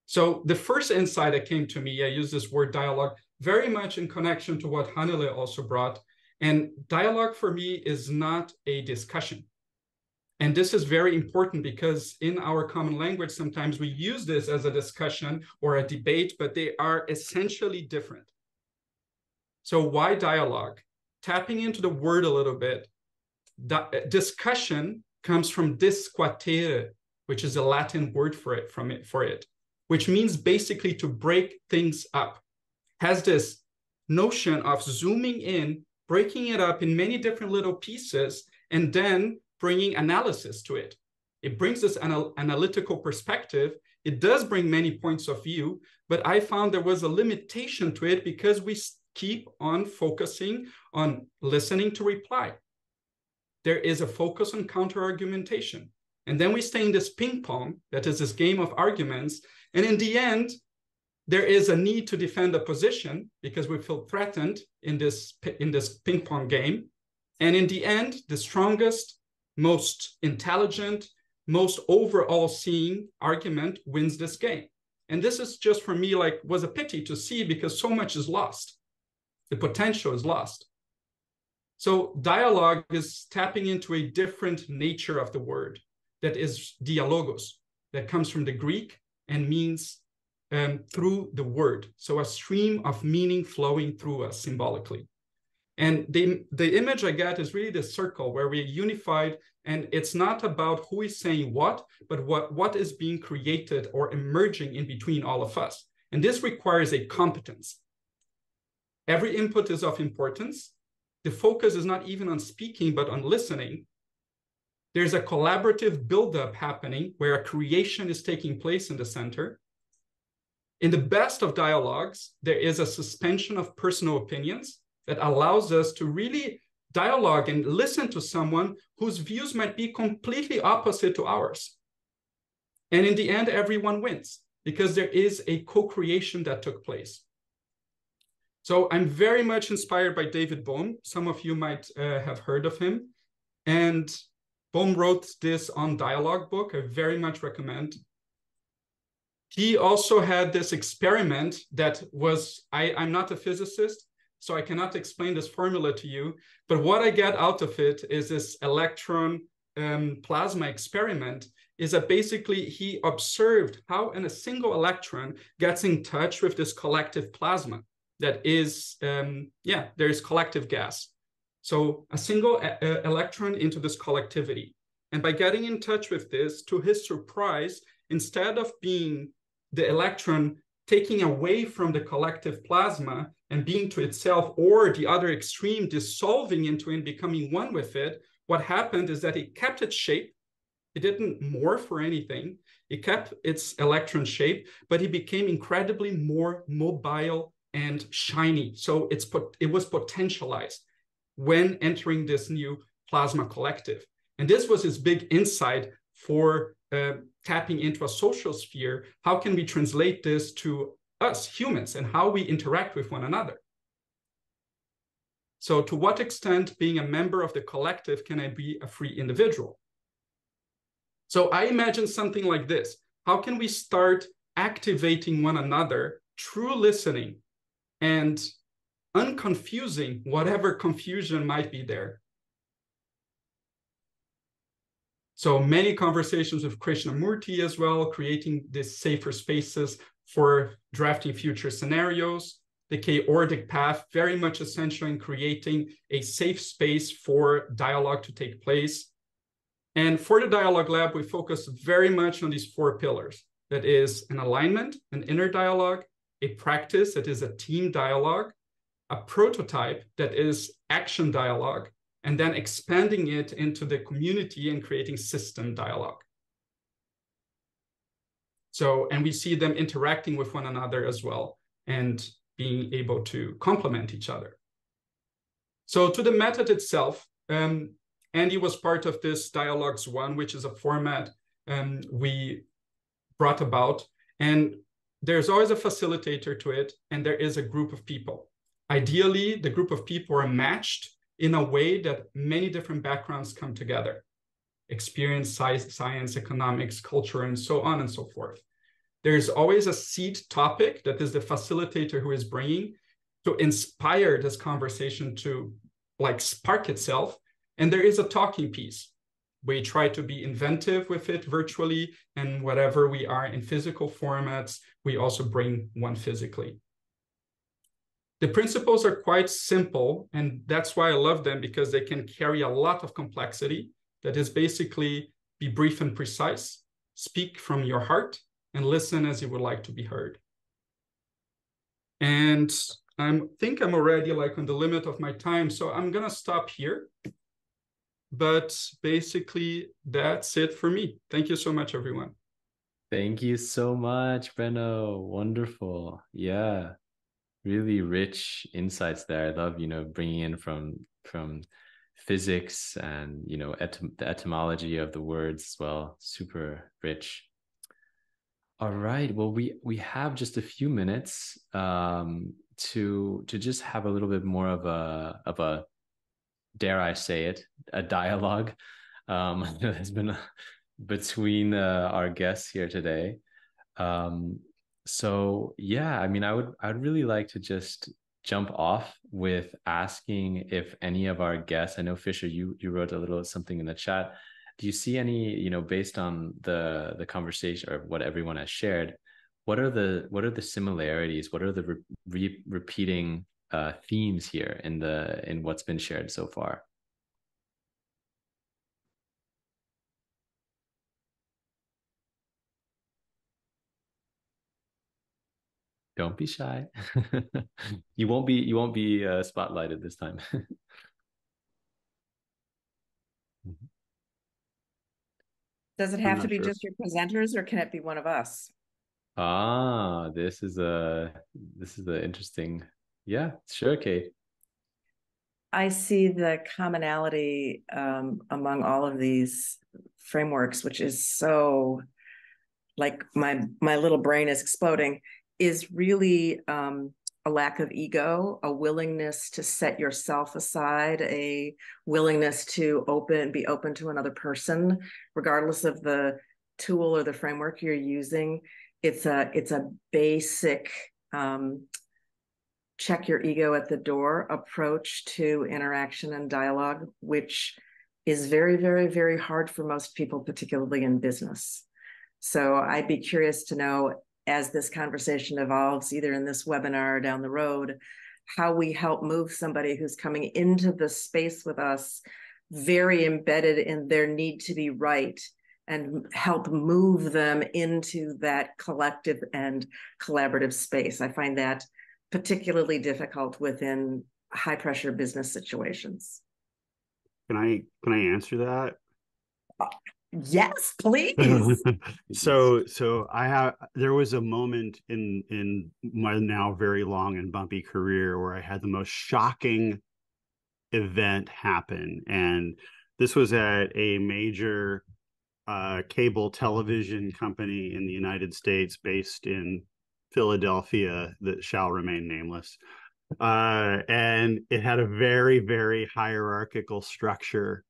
So the first insight that came to me, I use this word dialogue, very much in connection to what Hanele also brought. And dialogue for me is not a discussion. And this is very important because in our common language, sometimes we use this as a discussion or a debate, but they are essentially different. So why dialogue? Tapping into the word a little bit, discussion comes from disquatere, which is a Latin word for it, which means basically to break things up. Has this notion of zooming in, breaking it up in many different little pieces, and then bringing analysis to it. It brings this analytical perspective. It does bring many points of view, but I found there was a limitation to it because we keep on focusing on listening to reply. There is a focus on counter-argumentation. And then we stay in this ping pong, that is this game of arguments. And in the end, there is a need to defend a position because we feel threatened in this ping pong game. And in the end, the strongest, most intelligent, most overall seeing argument wins this game. And this is just for me, like, was a pity to see because so much is lost. The potential is lost. So dialogue is tapping into a different nature of the word that is dialogos, that comes from the Greek and means through the word. So a stream of meaning flowing through us symbolically. And the image I get is really the circle where we're unified, and it's not about who is saying what, but what is being created or emerging in between all of us. And this requires a competence. Every input is of importance. The focus is not even on speaking, but on listening. There's a collaborative buildup happening where a creation is taking place in the center. In the best of dialogues, there is a suspension of personal opinions that allows us to really dialogue and listen to someone whose views might be completely opposite to ours. And in the end, everyone wins because there is a co-creation that took place. So I'm very much inspired by David Bohm. Some of you might have heard of him. And Bohm wrote this On Dialogue book. I very much recommend. He also had this experiment that was, I'm not a physicist, so I cannot explain this formula to you, but what I get out of it is this electron plasma experiment, is that basically he observed how a single electron gets in touch with this collective plasma that is, there's collective gas. So a single electron into this collectivity. And by getting in touch with this, to his surprise, instead of being the electron taking away from the collective plasma and being to itself, or the other extreme, dissolving into it and becoming one with it, what happened is that it kept its shape. It didn't morph or anything. It kept its electron shape, but it became incredibly more mobile and shiny. So it was potentialized when entering this new plasma collective. And this was his big insight for tapping into a social sphere. How can we translate this to us humans and how we interact with one another? So to what extent, being a member of the collective, can I be a free individual? So I imagine something like this. How can we start activating one another through listening and unconfusing whatever confusion might be there? So many conversations with Krishnamurti as well, creating these safer spaces for drafting future scenarios. The chaotic path, very much essential in creating a safe space for dialogue to take place. And for the Dialogue Lab, we focus very much on these 4 pillars. That is an alignment, an inner dialogue, a practice that is a team dialogue, a prototype that is action dialogue, and then expanding it into the community and creating system dialogue. So, and we see them interacting with one another as well and being able to complement each other. So to the method itself, Andy was part of this Dialogues 1, which is a format we brought about. And there's always a facilitator to it, and there is a group of people. Ideally, the group of people are matched in a way that many different backgrounds come together. Experience, science, economics, culture, and so on and so forth. There's always a seed topic that is the facilitator who is bringing. to inspire this conversation to like spark itself. And there is a talking piece. We try to be inventive with it virtually, and whatever we are in physical formats, we also bring one physically. The principles are quite simple, and that's why I love them, because they can carry a lot of complexity. That is basically be brief and precise, speak from your heart, and listen as you would like to be heard. And I think I'm already like on the limit of my time, so I'm gonna stop here. But basically, that's it for me. Thank you so much, everyone.
Thank you so much, Benno. Wonderful. Yeah, really rich insights there. I love, bringing in from physics and, the etymology of the words as well. Super rich. All right. Well, we have just a few minutes to just have a little bit more of a dare I say it, a dialogue that has been between our guests here today. So yeah, I mean, I'd really like to just jump off with asking if any of our guests, I know Fisher, you wrote a little something in the chat. Do you see any, based on the conversation or what everyone has shared, what are the similarities? What are the repeating themes here in what's been shared so far? Don't be shy. You won't be spotlighted this time.
Does it have to be just your presenters, or can it be one of us?
Ah, this is a interesting. Yeah, sure, Kate.
I see the commonality among all of these frameworks, which is so, like, my little brain is exploding, is really a lack of ego, a willingness to set yourself aside, a willingness to be open to another person, regardless of the tool or the framework you're using. It's a basic check your ego at the door approach to interaction and dialogue, which is very, very, very hard for most people, particularly in business. So I'd be curious to know, as this conversation evolves, either in this webinar or down the road, how we help move somebody who's coming into the space with us very embedded in their need to be right, and help move them into that collective and collaborative space. I find that particularly difficult within high pressure business situations.
Can I answer that?
Yes, please.
So there was a moment in my now very long and bumpy career where I had the most shocking event happen, and this was at a major cable television company in the United States based in Philadelphia that shall remain nameless. And it had a very, very hierarchical structure,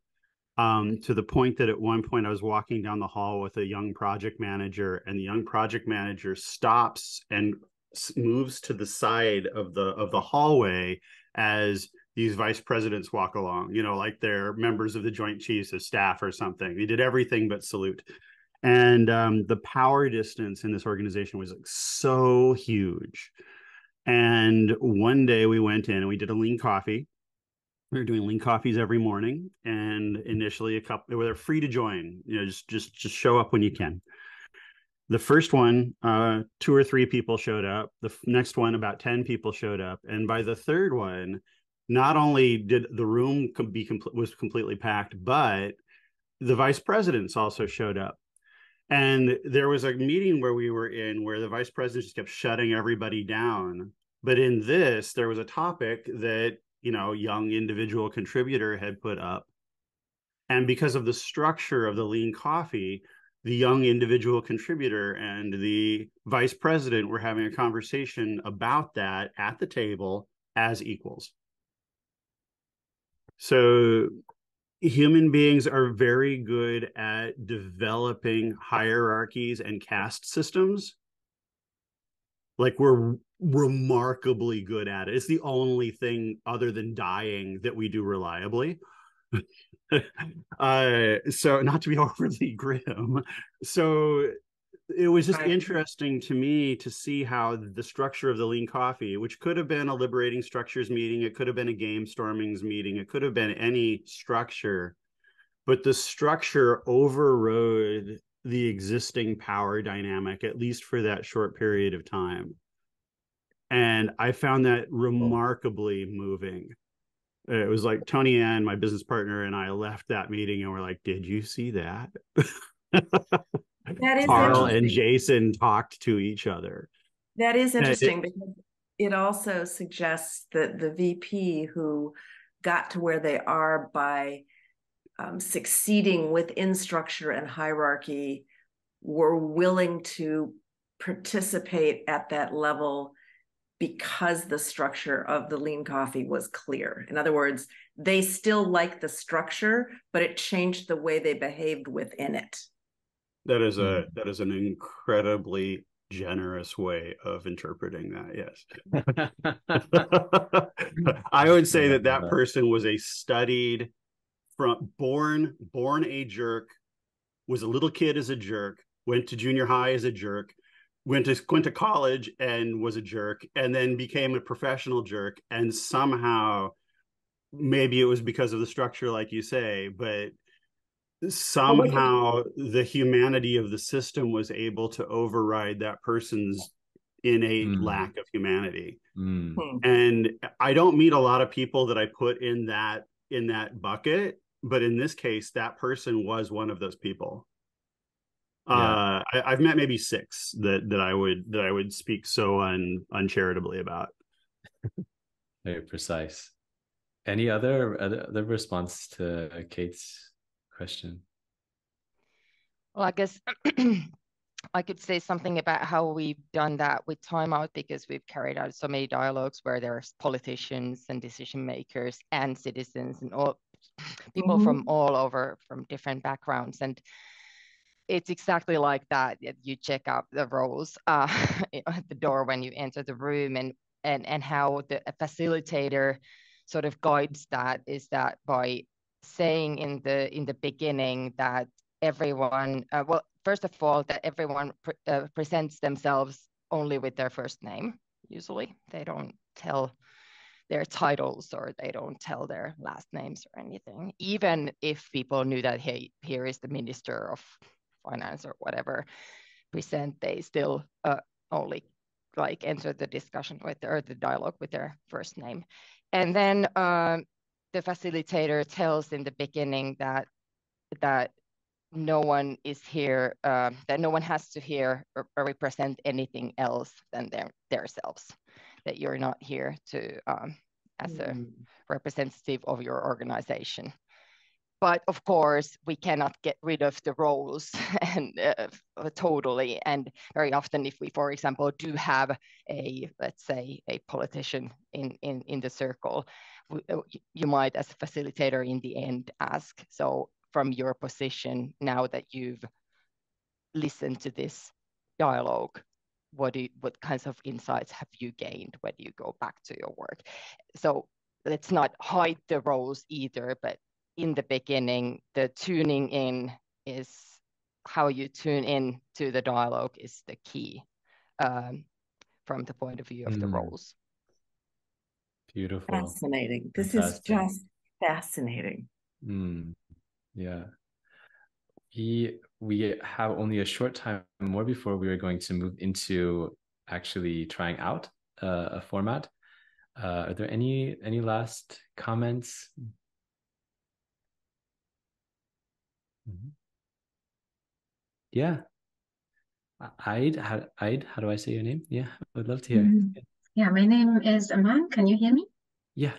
to the point that at one point I was walking down the hall with a young project manager, and the young project manager stops and moves to the side of the hallway as these vice presidents walk along, like they're members of the Joint Chiefs of Staff or something. They did everything but salute. And the power distance in this organization was like so huge. And one day we went in and we did a lean coffee. We were doing lean coffees every morning, and initially they're free to join. Just show up when you can. The first one, 2 or 3 people showed up. The next one, about 10 people showed up, and by the third one, not only did the room was completely packed, but the vice presidents also showed up. And there was a meeting where we were in where the vice president just kept shutting everybody down. But in this, there was a topic that, young individual contributor had put up. And because of the structure of the lean coffee, the young individual contributor and the vice president were having a conversation about that at the table as equals. So human beings are very good at developing hierarchies and caste systems. Like we're remarkably good at it. It's the only thing other than dying that we do reliably. So not to be overly grim. So it was just interesting to me to see how the structure of the Lean Coffee, which could have been a liberating structures meeting, it could have been a game stormings meeting, it could have been any structure, but the structure overrode the existing power dynamic, at least for that short period of time. And I found that remarkably moving. It was like Tony Ann, my business partner, and I left that meeting and we're like, did you see that?
That is
Carl and Jason talked to each other.
That is interesting because it also suggests that the VP who got to where they are by succeeding within structure and hierarchy were willing to participate at that level because the structure of the Lean Coffee was clear. In other words, they still like the structure, but it changed the way they behaved within it.
That is an incredibly generous way of interpreting that. Yes. I would say that person was a studied, born a jerk, was a little kid as a jerk, went to junior high as a jerk, went to college and was a jerk, and then became a professional jerk. And somehow, maybe it was because of the structure, like you say, but somehow the humanity of the system was able to override that person's innate lack of humanity. And I don't meet a lot of people that I put in that bucket, but in this case, that person was one of those people. Yeah. I've met maybe 6 that I would speak so uncharitably about.
Very precise. Any other response to Kate's question?
Well, I guess I could say something about how we've done that with timeout, because we've carried out so many dialogues where there's politicians and decision makers and citizens and all people from all over, from different backgrounds. And it's exactly like that. You check out the roles at the door when you enter the room, and how the facilitator sort of guides that is that by saying in the beginning that everyone, well, first of all, that everyone presents themselves only with their first name. Usually, they don't tell their titles or they don't tell their last names or anything. Even if people knew that, hey, here is the Minister of Finance or whatever present, they still only like enter the discussion with or the dialogue with their first name. And then the facilitator tells in the beginning that no one is here, that no one has to hear or represent anything else than themselves, that you're not here to as a representative of your organization. But of course, we cannot get rid of the roles and totally. And very often, if we, for example, do have let's say, a politician in the circle, you might, as a facilitator, in the end ask, so from your position, now that you've listened to this dialogue, what kinds of insights have you gained when you go back to your work? So let's not hide the roles either, but in the beginning, the tuning in is how you tune in to the dialogue is the key from the point of view of the roles.
Beautiful.
Fascinating. This is just fascinating.
Yeah. We have only a short time more before we are going to move into actually trying out a format. Are there any last comments? Yeah. Aid, how do I say your name? Yeah, I would love to hear.
Yeah, my name is Aman. Can you hear me?
Yeah.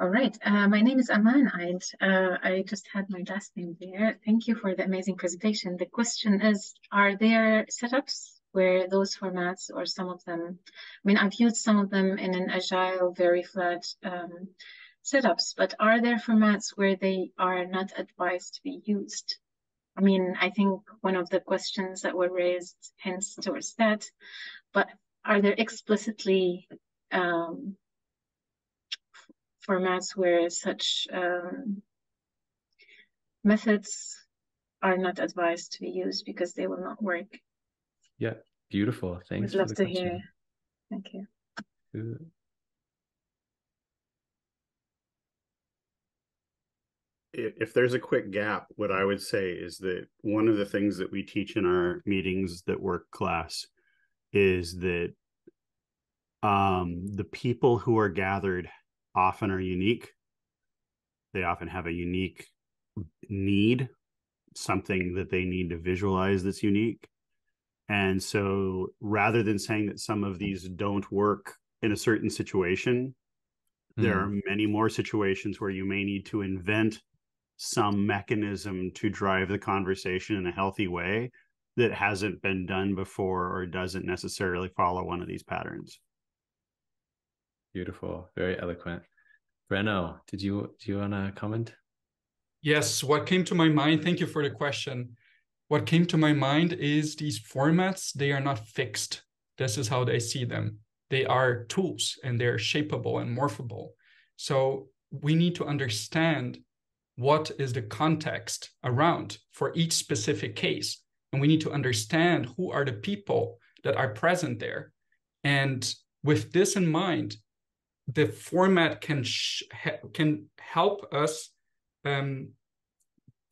All right. My name is Aman Aid. I just had my last name there. Thank you for the amazing presentation. The question is, are there setups where those formats or some of them, I mean, I've used some of them in an agile, very flat setups, but are there formats where they are not advised to be used? I mean, I think one of the questions that were raised hints towards that, but are there explicitly formats where such methods are not advised to be used because they will not work?
Yeah, beautiful. Thanks
We'd
for
love
the
to
question.
hear. Thank you.
If there's a quick gap, what I would say is that one of the things that we teach in our meetings that work class is that the people who are gathered often are unique. They often have a unique need, something that they need to visualize that's unique. And so rather than saying that some of these don't work in a certain situation, there are many more situations where you may need to invent some mechanism to drive the conversation in a healthy way that hasn't been done before or doesn't necessarily follow one of these patterns.
Beautiful, very eloquent. Breno, do you want to comment?
Yes, what came to my mind, thank you for the question. What came to my mind is these formats, they are not fixed. This is how they see them. They are tools and they're shapeable and morphable. So we need to understand what is the context around for each specific case. And we need to understand who are the people that are present there. And with this in mind, the format can help us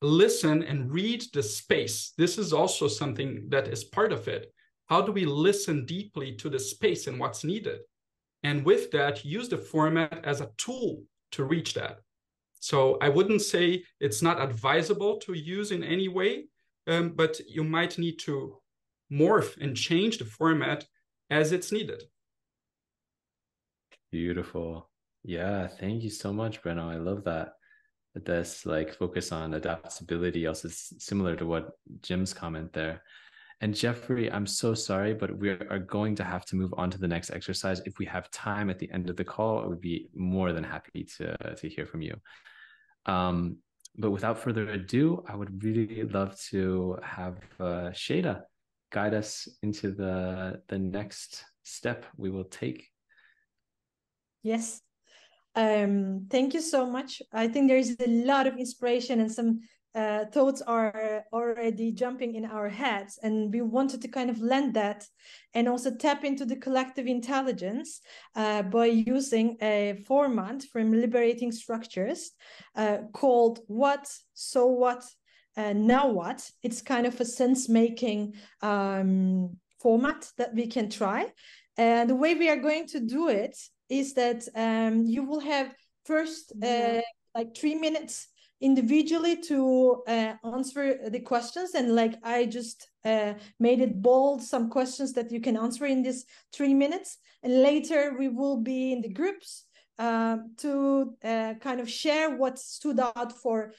listen and read the space. This is also something that is part of it. How do we listen deeply to the space and what's needed? And with that, use the format as a tool to reach that. So I wouldn't say it's not advisable to use in any way, but you might need to morph and change the format as it's needed.
Beautiful. Yeah, thank you so much, Breno. I love that. This like focus on adaptability, also similar to what Jim's comment there. And Jeffrey, I'm so sorry, but we are going to have to move on to the next exercise. If we have time at the end of the call, I would be more than happy to hear from you. But without further ado, I would really love to have Shada guide us into the next step we will take.
Yes. Thank you so much. I think there's a lot of inspiration and some thoughts are already jumping in our heads, and we wanted to kind of lend that and also tap into the collective intelligence by using a format from liberating structures called What, So What, Now What. It's kind of a sense-making format that we can try. And the way we are going to do it is that you will have first like 3 minutes individually to answer the questions, and like I just made it bold some questions that you can answer in this 3 minutes, and later we will be in the groups to kind of share what stood out for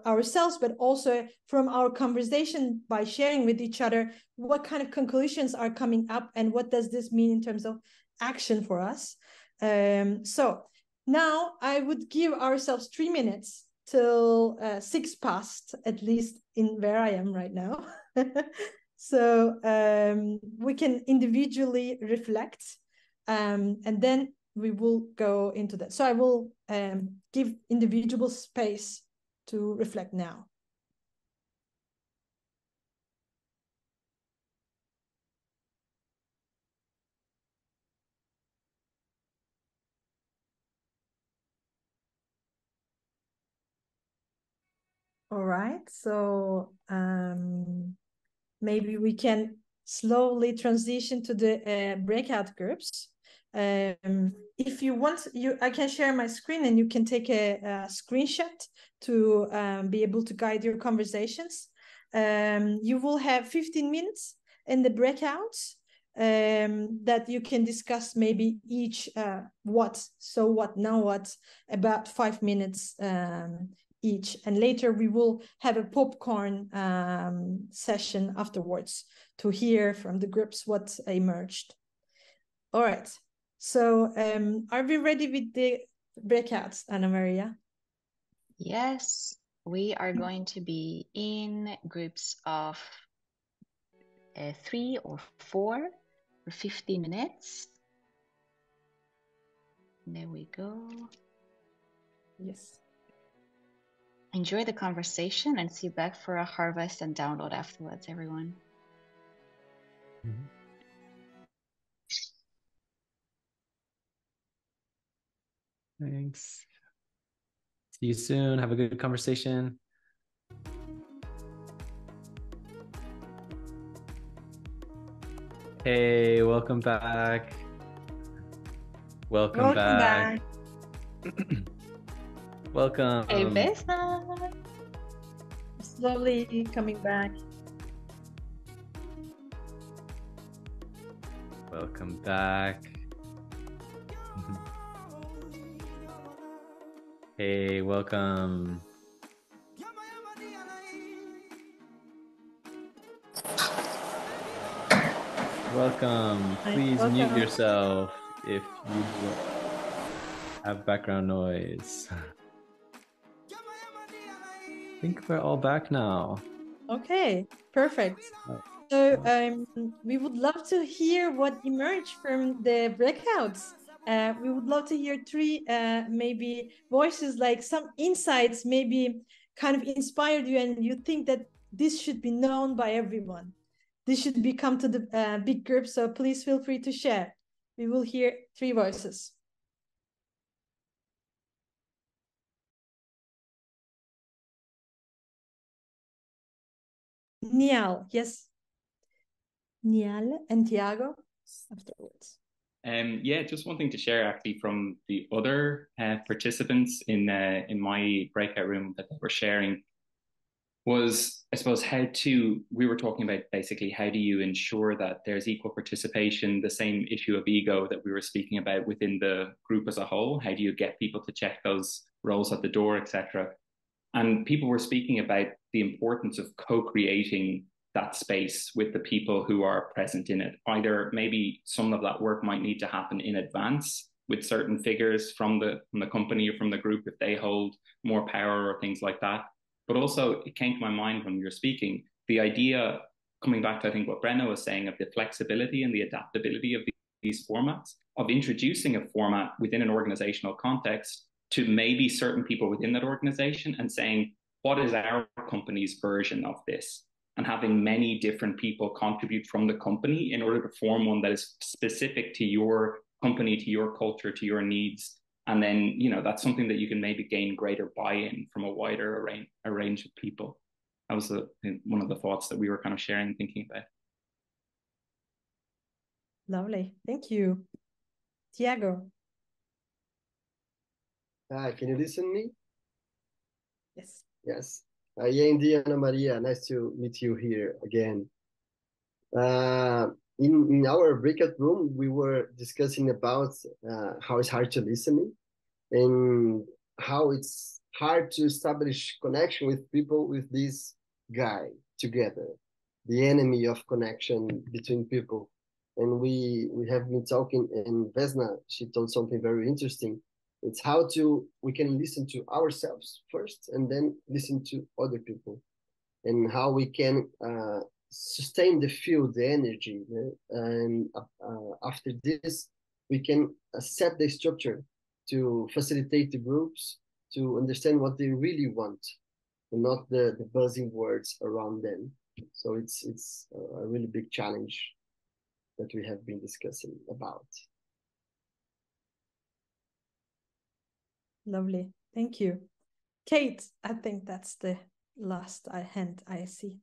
ourselves, but also from our conversation by sharing with each other what kind of conclusions are coming up and what does this mean in terms of action for us. So now I would give ourselves 3 minutes till 6 past, at least in where I am right now. So we can individually reflect, and then we will go into that. So I will give individual space to reflect now. All right, so maybe we can slowly transition to the breakout groups. If you want, I can share my screen and you can take a screenshot to be able to guide your conversations. You will have 15 minutes in the breakouts that you can discuss maybe each what, so what, now what, about 5 minutes each, and later we will have a popcorn session afterwards to hear from the groups what emerged. All right, so are we ready with the breakouts, Anna Maria?
Yes, we are going to be in groups of 3 or 4. for 50 minutes. There we go.
Yes.
Enjoy the conversation and see you back for a harvest and download afterwards, everyone.
Thanks. See you soon. Have a good conversation. Hey, welcome back. Welcome back. Welcome.
Hey, Vesna.
Slowly coming back.
Welcome back. Hey, welcome. Welcome. Please mute yourself if you have background noise. I think we're all back now.
Okay, perfect. So we would love to hear what emerged from the breakouts. We would love to hear three maybe voices, like some insights maybe kind of inspired you and you think that this should be known by everyone. This should become to the big group, so please feel free to share. We will hear three voices. Niall, yes. Niall and Tiago afterwards.
Yeah, just one thing to share actually from the other participants in my breakout room that they were sharing was, I suppose, we were talking about basically how do you ensure that there's equal participation, the same issue of ego that we were speaking about within the group as a whole. How do you get people to check those roles at the door, etc. And people were speaking about the importance of co-creating that space with the people who are present in it. Either maybe some of that work might need to happen in advance with certain figures from the company or from the group if they hold more power or things like that. But also it came to my mind when we were speaking, the idea, coming back to I think what Brenna was saying, of the flexibility and the adaptability of these formats, of introducing a format within an organizational context to maybe certain people within that organization and saying, what is our company's version of this? And having many different people contribute from the company in order to form one that is specific to your company, to your culture, to your needs. And then, that's something that you can maybe gain greater buy-in from a wider range of people. That was one of the thoughts that we were kind of sharing and thinking about.
Lovely. Thank you. Tiago.
Hi, can you listen to me?
Yes.
Yes. Andy, Ana Maria, nice to meet you here again. In our breakout room, we were discussing about how it's hard to listen and how it's hard to establish connection with people with this guy together, the enemy of connection between people. And we have been talking, and Vesna, she told something very interesting. It's how we can listen to ourselves first and then listen to other people, and how we can sustain the field, the energy. And after this, we can set the structure to facilitate the groups to understand what they really want and not the buzzing words around them. So it's a really big challenge that we have been discussing about.
Lovely. Thank you. Kate, I think that's the last hand I see.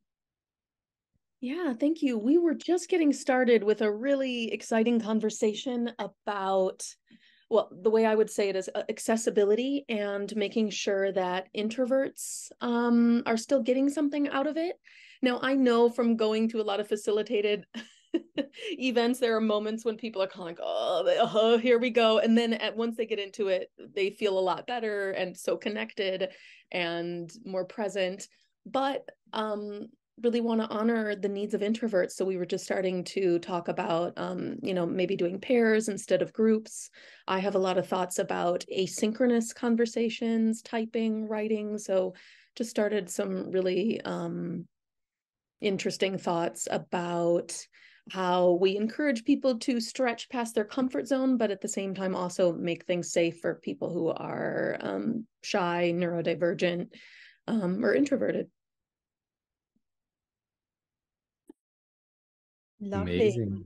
Yeah, thank you. We were just getting started with a really exciting conversation about, well, the way I would say it is accessibility and making sure that introverts are still getting something out of it. Now, I know from going to a lot of facilitated events, there are moments when people are kind of like, oh, here we go. And then once they get into it, they feel a lot better and so connected and more present. But really want to honor the needs of introverts. So we were just starting to talk about, maybe doing pairs instead of groups. I have a lot of thoughts about asynchronous conversations, typing, writing. So just started some really interesting thoughts about how we encourage people to stretch past their comfort zone, but at the same time also make things safe for people who are shy, neurodivergent, or introverted.
Lovely.
Amazing.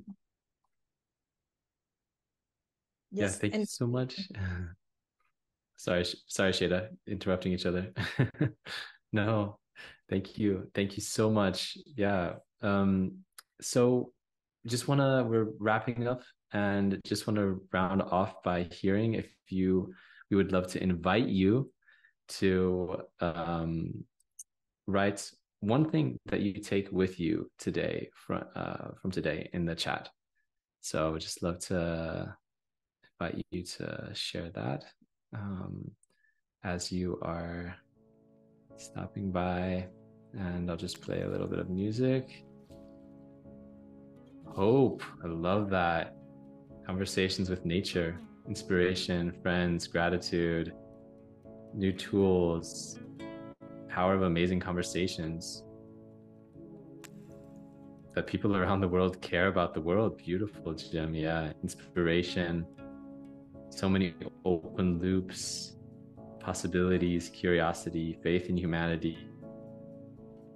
Yes,
Yeah, thank you so much. Sorry, Shada, interrupting each other. No, thank you. Thank you so much. Yeah. So we're wrapping up and just want to round off by hearing if we would love to invite you to write one thing that you take with you today from today in the chat. So I would just love to invite you to share that as you are stopping by, and I'll just play a little bit of music. Hope, I love that. Conversations with nature, inspiration, friends, gratitude, new tools, power of amazing conversations. That people around the world care about the world. Beautiful, Jim. Yeah, inspiration. So many open loops, possibilities, curiosity, faith in humanity.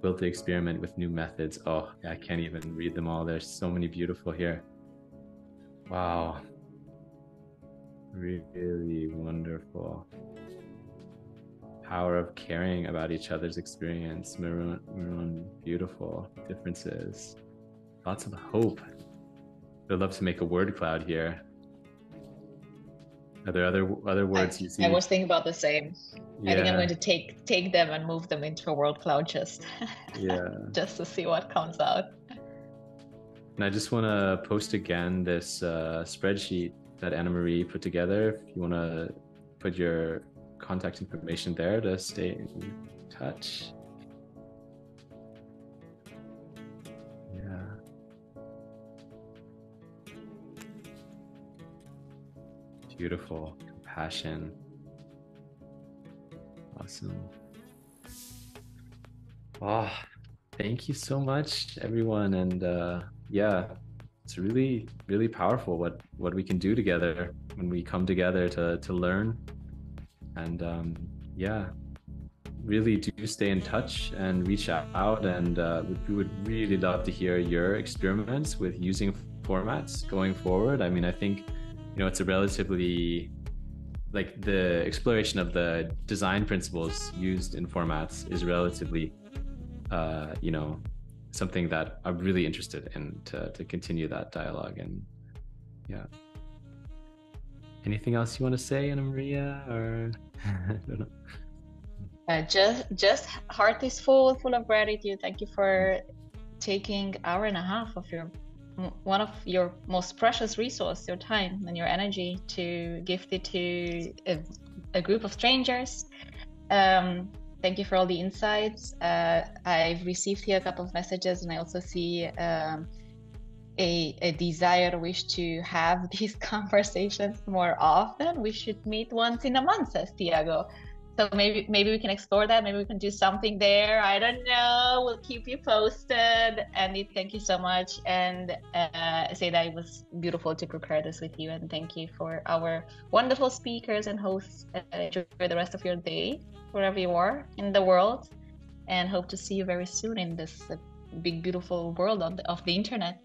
Will to experiment with new methods. Oh, I can't even read them all. There's so many beautiful here. Wow. Really wonderful. Power of caring about each other's experience. Maroon, beautiful differences. Lots of hope. I'd love to make a word cloud here. Are there other words you see?
I was thinking about the same.
Yeah.
I think I'm going to take them and move them into a word cloud just to see what comes out.
And I just want to post again this spreadsheet that Anna Marie put together. If you want to put your contact information there to stay in touch. Yeah. Beautiful. Compassion. Awesome. Oh, thank you so much, everyone. And yeah, it's really, really powerful what we can do together when we come together to learn. And yeah, really do stay in touch and reach out. And we would really love to hear your experiments with using formats going forward. I mean, I think, it's a relatively, like, the exploration of the design principles used in formats is relatively, something that I'm really interested in to continue that dialogue. And yeah. Anything else you want to say, Anna Maria, or I don't know.
Just heart is full of gratitude. Thank you for taking 1.5 hours of one of your most precious resource, your time and your energy, to gift it to a group of strangers. Thank you for all the insights. I've received here a couple of messages, and I also see a desire, a wish to have these conversations more often. We should meet once in a month, says Tiago. So maybe we can explore that. Maybe we can do something there. I don't know. We'll keep you posted. Andy, thank you so much. And say that it was beautiful to prepare this with you. And thank you for our wonderful speakers and hosts. Enjoy the rest of your day, wherever you are in the world. And hope to see you very soon in this big, beautiful world of the internet.